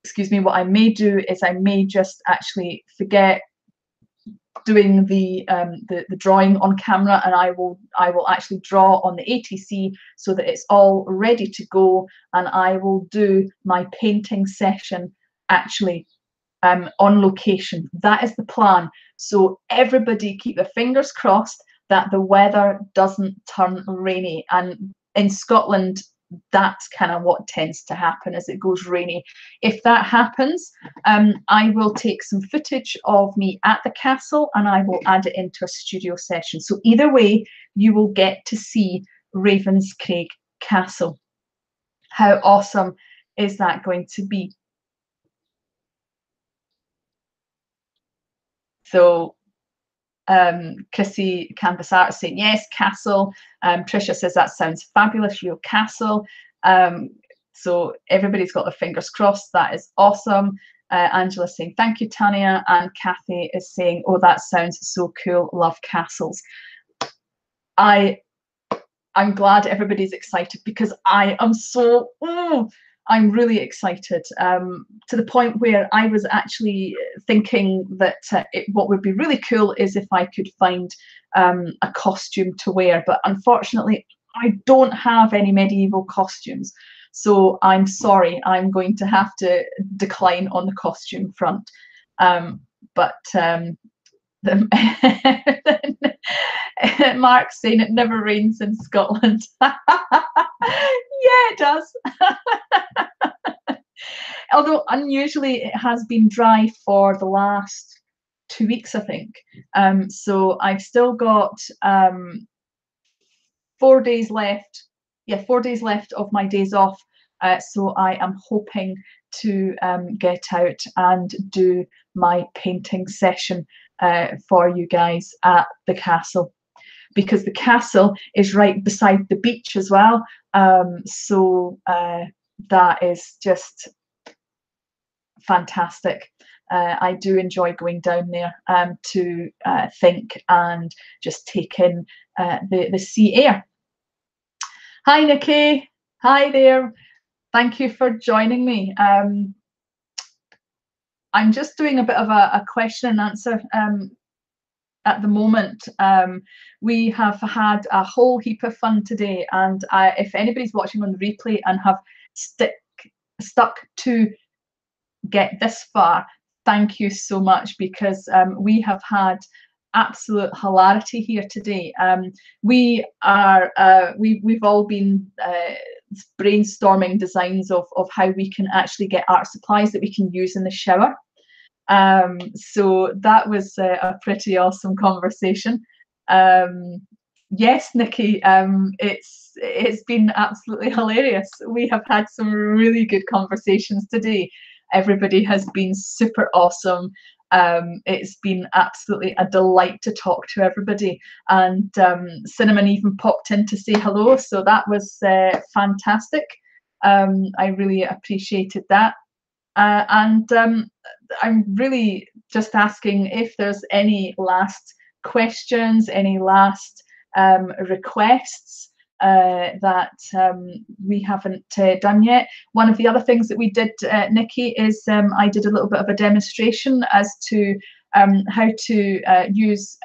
excuse me, what I may do is I may just actually forget doing the drawing on camera, and I will actually draw on the ATC so that it's all ready to go, and I will do my painting session actually on location. That is the plan. So everybody keep their fingers crossed that the weather doesn't turn rainy, and in Scotland that's kind of what tends to happen as it goes rainy. If that happens, I will take some footage of me at the castle and I will add it into a studio session. So either way, you will get to see Ravenscraig Castle. How awesome is that going to be? So Chrissy Canvas Art saying yes, castle. Tricia says that sounds fabulous, your castle. So everybody's got their fingers crossed. That is awesome. Angela's saying, thank you, Tanya. And Kathy is saying, oh, that sounds so cool. Love castles. I'm glad everybody's excited, because I am so, I'm really excited, to the point where I was actually thinking that what would be really cool is if I could find a costume to wear, but unfortunately I don't have any medieval costumes. So I'm sorry, I'm going to have to decline on the costume front. Mark's saying it never rains in Scotland. Yeah, it does. Although unusually it has been dry for the last 2 weeks, I think. So I've still got 4 days left. Yeah, 4 days left of my days off. So I am hoping to get out and do my painting session for you guys at the castle, because the castle is right beside the beach as well. So that is just fantastic. I do enjoy going down there to think and just take in the sea air. Hi, Nikki. Hi there. Thank you for joining me. I'm just doing a bit of a question and answer at the moment. We have had a whole heap of fun today, and if anybody's watching on the replay and have stuck to get this far, thank you so much, because we have had absolute hilarity here today. We've all been brainstorming designs of how we can actually get art supplies that we can use in the shower. So that was a pretty awesome conversation. Yes, Nikki, it's been absolutely hilarious. We have had some really good conversations today. Everybody has been super awesome. It's been absolutely a delight to talk to everybody, and Cinnamon even popped in to say hello, so that was fantastic. I really appreciated that. And I'm really just asking if there's any last questions, any last requests that we haven't done yet. One of the other things that we did, Nikki, is I did a little bit of a demonstration as to how to use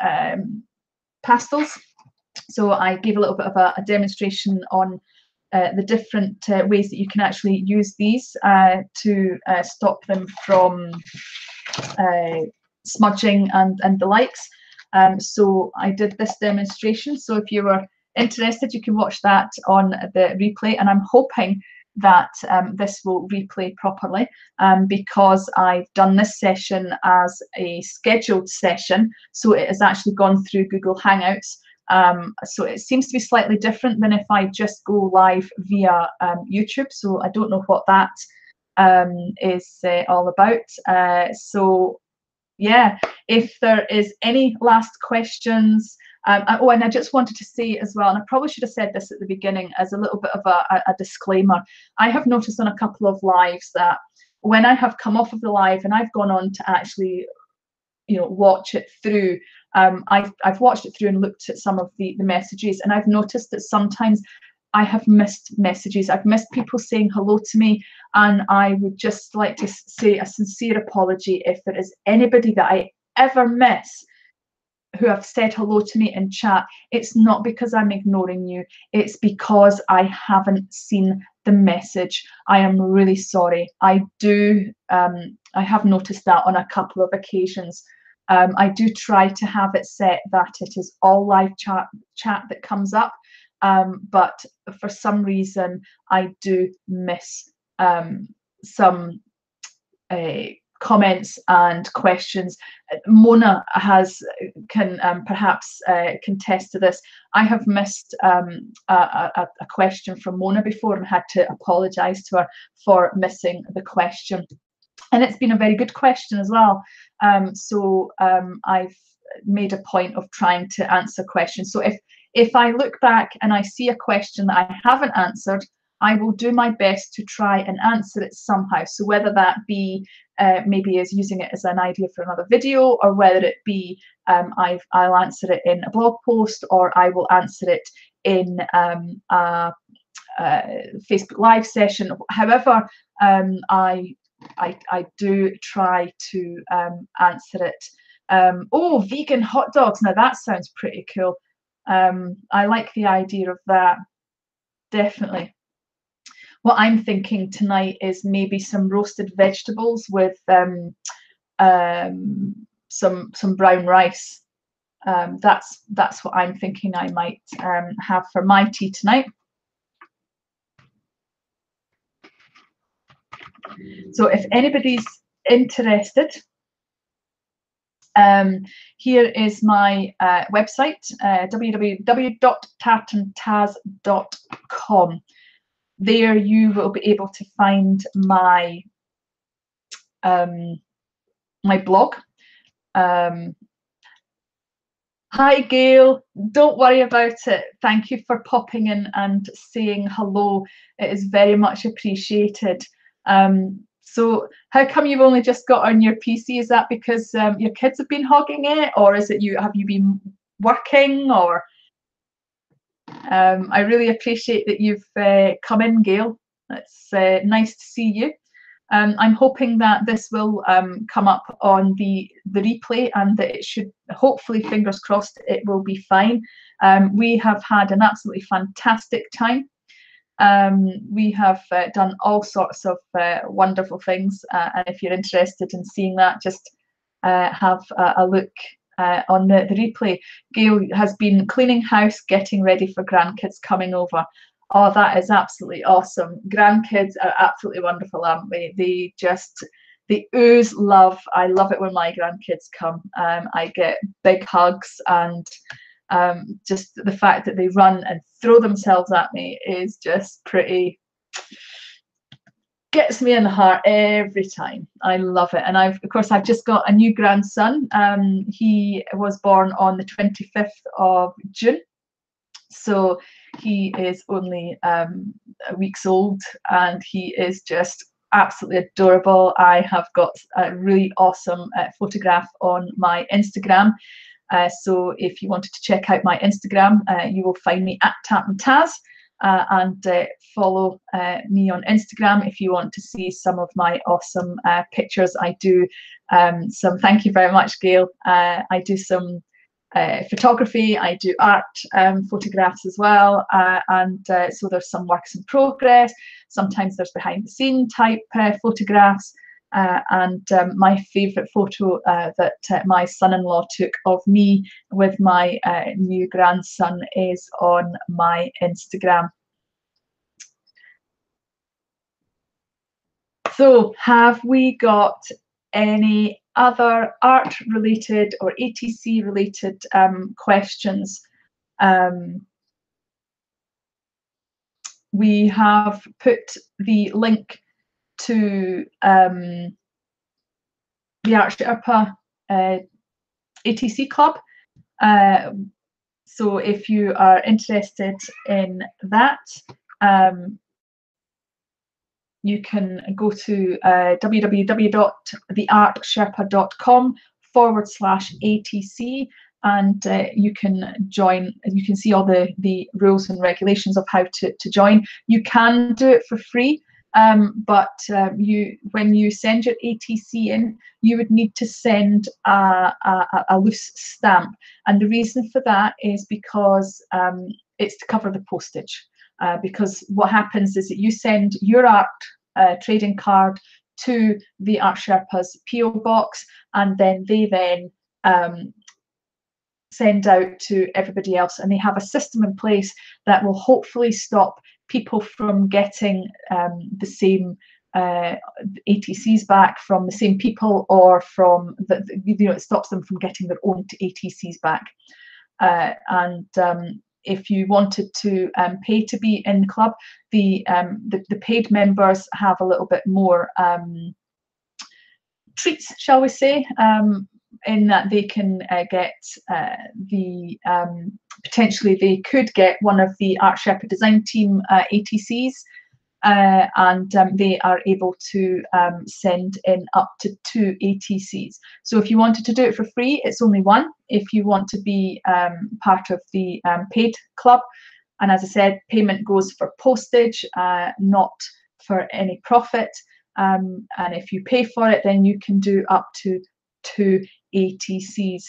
pastels. So I gave a little bit of a demonstration on the different ways that you can actually use these to stop them from smudging and the likes. So I did this demonstration. So if you were interested, you can watch that on the replay, and I'm hoping that this will replay properly, because I've done this session as a scheduled session, so it has actually gone through Google Hangouts. So it seems to be slightly different than if I just go live via YouTube. So I don't know what that is all about. So yeah, if there is any last questions. Oh, and I just wanted to say as well, and I probably should have said this at the beginning as a little bit of a disclaimer. I have noticed on a couple of lives that when I have come off of the live and I've gone on to actually, watch it through, I've watched it through and looked at some of the messages, and I've noticed that sometimes I have missed messages. I've missed people saying hello to me, and I would just like to say a sincere apology if there is anybody that I ever miss who have said hello to me in chat. It's not because I'm ignoring you, it's because I haven't seen the message. I am really sorry. I have noticed that on a couple of occasions. I do try to have it set that it is all live chat that comes up, but for some reason I do miss some comments and questions. Mona can perhaps contest to this. I have missed a question from Mona before and had to apologise to her for missing the question. And it's been a very good question as well. So I've made a point of trying to answer questions. So if I look back and I see a question that I haven't answered, I will do my best to try and answer it somehow. So whether that be maybe as using it as an idea for another video, or whether it be I'll answer it in a blog post, or I will answer it in a Facebook Live session. However, I do try to answer it. Oh, vegan hot dogs. Now that sounds pretty cool. I like the idea of that. Definitely. What I'm thinking tonight is maybe some roasted vegetables with some brown rice. That's what I'm thinking I might have for my tea tonight. So if anybody's interested, here is my website, www.tartandtaz.com. There you will be able to find my my blog. Hi Gail, don't worry about it. Thank you for popping in and saying hello. It is very much appreciated. So how come you've only just got on your PC? Is that because your kids have been hogging it, or is it have you been working, or? I really appreciate that you've come in, Gail. It's nice to see you. I'm hoping that this will come up on the replay, and that it should, hopefully, fingers crossed, it will be fine. We have had an absolutely fantastic time. We have done all sorts of wonderful things, and if you're interested in seeing that, just have a look on the replay. Gail has been cleaning house, getting ready for grandkids coming over. Oh, that is absolutely awesome. Grandkids are absolutely wonderful, aren't they? They ooze love. I love it when my grandkids come. I get big hugs, and just the fact that they run and throw themselves at me is just pretty, gets me in the heart every time. I love it. And of course I've just got a new grandson. He was born on the 25th of June. So he is only weeks old, and he is just absolutely adorable. I have got a really awesome photograph on my Instagram. So if you wanted to check out my Instagram, you will find me at @tartandtaz, and follow me on Instagram if you want to see some of my awesome pictures. I do some, thank you very much, Gail. I do some photography, I do art photographs as well, and so there's some works in progress. Sometimes there's behind the scene type photographs, and my favourite photo that my son-in-law took of me with my new grandson is on my Instagram. So have we got any other art related or ATC related questions? We have put the link to the Art Sherpa ATC club. So if you are interested in that, you can go to www.theartsherpa.com/ATC, and you can join. You can see all the rules and regulations of how to join. You can do it for free, but when you send your ATC in, you would need to send a loose stamp, and the reason for that is because it's to cover the postage. Because what happens is that you send your art trading card to the Art Sherpa's PO box, and then they send out to everybody else, and they have a system in place that will hopefully stop people from getting the same ATCs back from the same people, or from it stops them from getting their own ATCs back. If you wanted to pay to be in the club, the paid members have a little bit more treats, shall we say, in that they can get potentially they could get one of the Art Sherpa Design Team ATCs, and they are able to send in up to 2 ATCs. So if you wanted to do it for free, it's only 1. If you want to be part of the paid club, and as I said, payment goes for postage, not for any profit. And if you pay for it, then you can do up to 2 ATCs.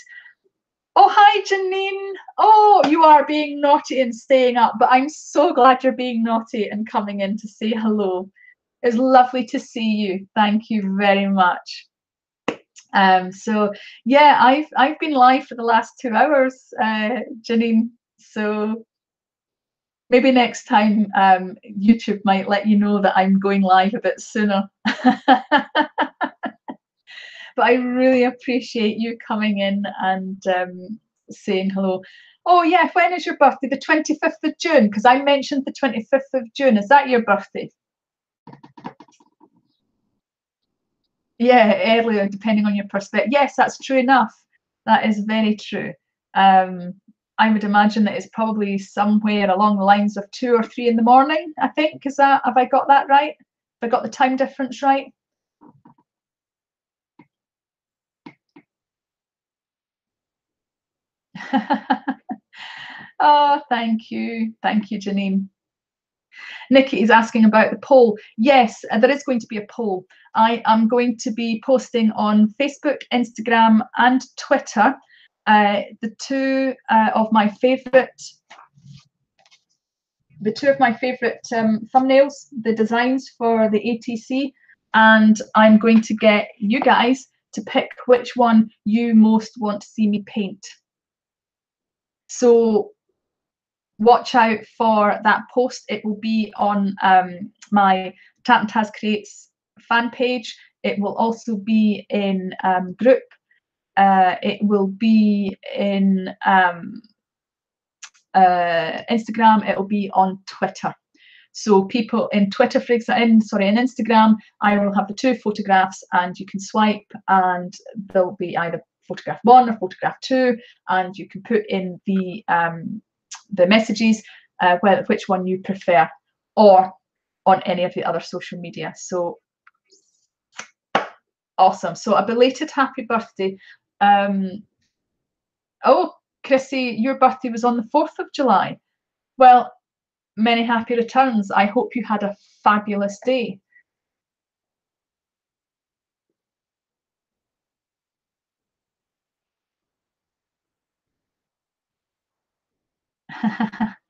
Oh, hi, Janine. Oh, you are being naughty and staying up, but I'm so glad you're being naughty and coming in to say hello. It's lovely to see you. Thank you very much. So yeah, I've been live for the last 2 hours, Janine. So maybe next time YouTube might let you know that I'm going live a bit sooner. But I really appreciate you coming in and saying hello. Oh yeah, when is your birthday? The 25th of June, because I mentioned the 25th of June. Is that your birthday? Yeah, earlier, depending on your perspective. Yes, that's true enough. That is very true. I would imagine that it's probably somewhere along the lines of 2 or 3 in the morning, I think. Is that, have I got that right? Have I got the time difference right? Oh, thank you. Thank you, Janine. Nikki is asking about the poll. Yes, there is going to be a poll. I am going to be posting on Facebook, Instagram, and Twitter the two of my favourite thumbnails, the designs for the ATC, and I'm going to get you guys to pick which one you most want to see me paint. So watch out for that post. It will be on my Tat and Taz Creates fan page. It will also be in group. It will be in Instagram. It will be on Twitter. So people in Twitter, for example, in Instagram, I will have the 2 photographs, and you can swipe, and there'll be either photograph 1 or photograph 2, and you can put in the messages which one you prefer, or on any of the other social media. So awesome. So a belated happy birthday. Oh, Chrissy, your birthday was on the 4th of July. Well, many happy returns. I hope you had a fabulous day.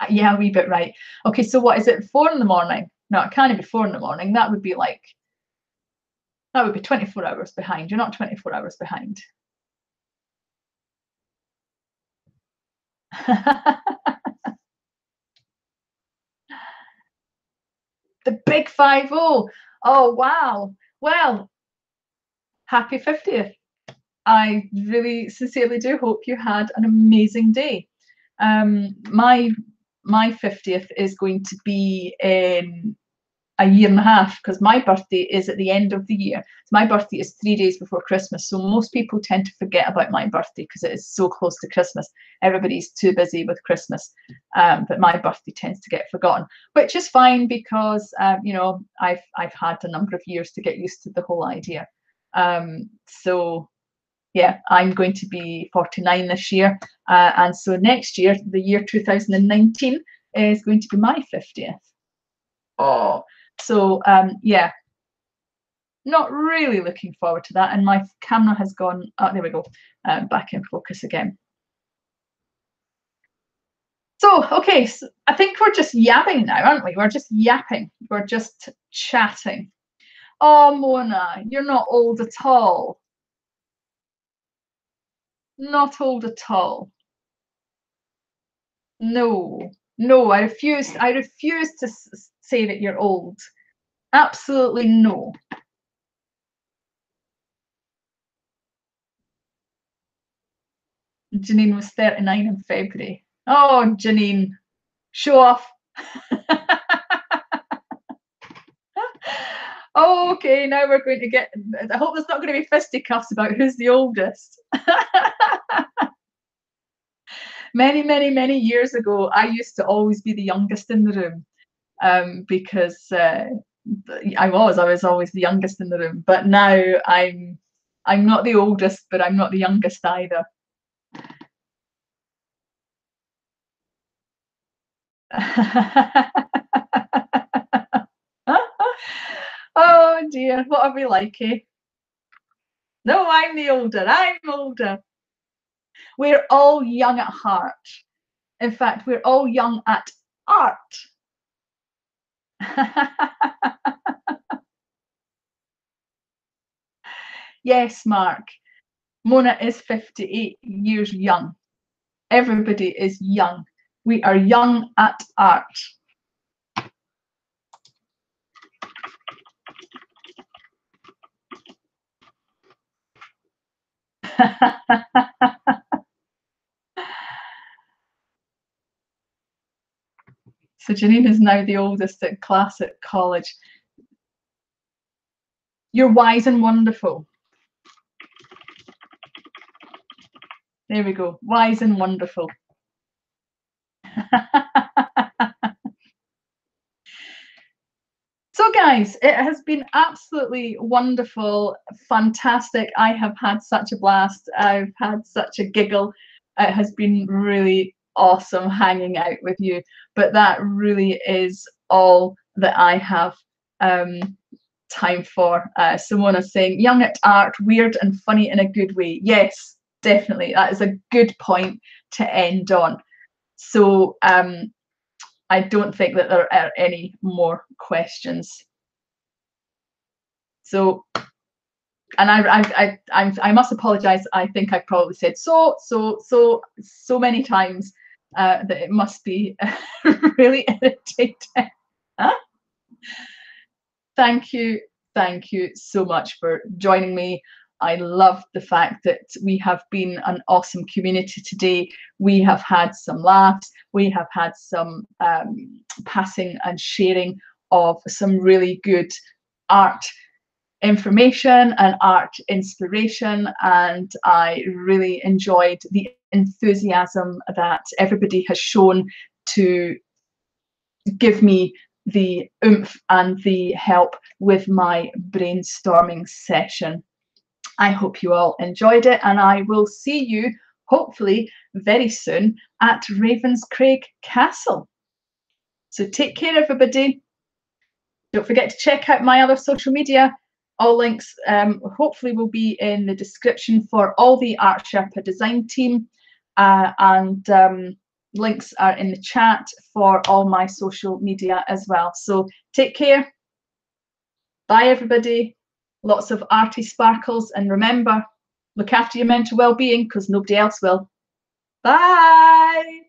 Yeah, a wee bit right. Okay, so what is it, 4 in the morning? No, it can't be 4 in the morning. That would be 24 hours behind. You're not 24 hours behind. The big 5-0. Oh, wow. Well, happy 50th. I really sincerely do hope you had an amazing day. My 50th is going to be in a year and a half, because my birthday is at the end of the year. My birthday is 3 days before Christmas, so most people tend to forget about my birthday because it is so close to Christmas. Everybody's too busy with Christmas, but my birthday tends to get forgotten, which is fine, because you know, I've had a number of years to get used to the whole idea. So yeah, I'm going to be 49 this year, and so next year, the year 2019, is going to be my 50th. Oh, so yeah, not really looking forward to that. And my camera has gone, there we go, back in focus again. So, okay, so I think we're just yapping now, aren't we? We're just yapping. We're just chatting. Oh, Mona, you're not old at all. Not old at all. No, no, I refuse. I refuse to say that you're old. Absolutely no. Janine was 39 in February. Oh, Janine, show off. Oh, okay, now we're going to get, I hope there's not going to be fisticuffs about who's the oldest. Many, many, many years ago, I used to always be the youngest in the room. because I was always the youngest in the room, but now I'm not the oldest, but I'm not the youngest either. Oh dear, what are we like, eh? No, I'm the older. I'm older. We're all young at heart. In fact, we're all young at art. Yes, Mark. Mona is 58 years young. Everybody is young. We are young at art. So Janine is now the oldest at class at college. You're wise and wonderful. There we go. Wise and wonderful. So guys, it has been absolutely wonderful, fantastic. I have had such a blast. I've had such a giggle. It has been really awesome hanging out with you. But that really is all that I have time for. Simona's saying, young at art, weird and funny in a good way. Yes, definitely. That is a good point to end on. So I don't think that there are any more questions. So, and I must apologise. I think I probably said so many times that it must be really irritating. Thank you so much for joining me. I love the fact that we have been an awesome community today. We have had some laughs. We have had some passing and sharing of some really good art information and art inspiration. And I really enjoyed the enthusiasm that everybody has shown to give me the oomph and the help with my brainstorming session. I hope you all enjoyed it, and I will see you hopefully very soon at Ravenscraig Castle. So take care, everybody. Don't forget to check out my other social media. All links hopefully will be in the description for all the Art Sherpa Design Team, and links are in the chat for all my social media as well. So take care. Bye, everybody. Lots of arty sparkles, and remember, look after your mental well-being because nobody else will. Bye.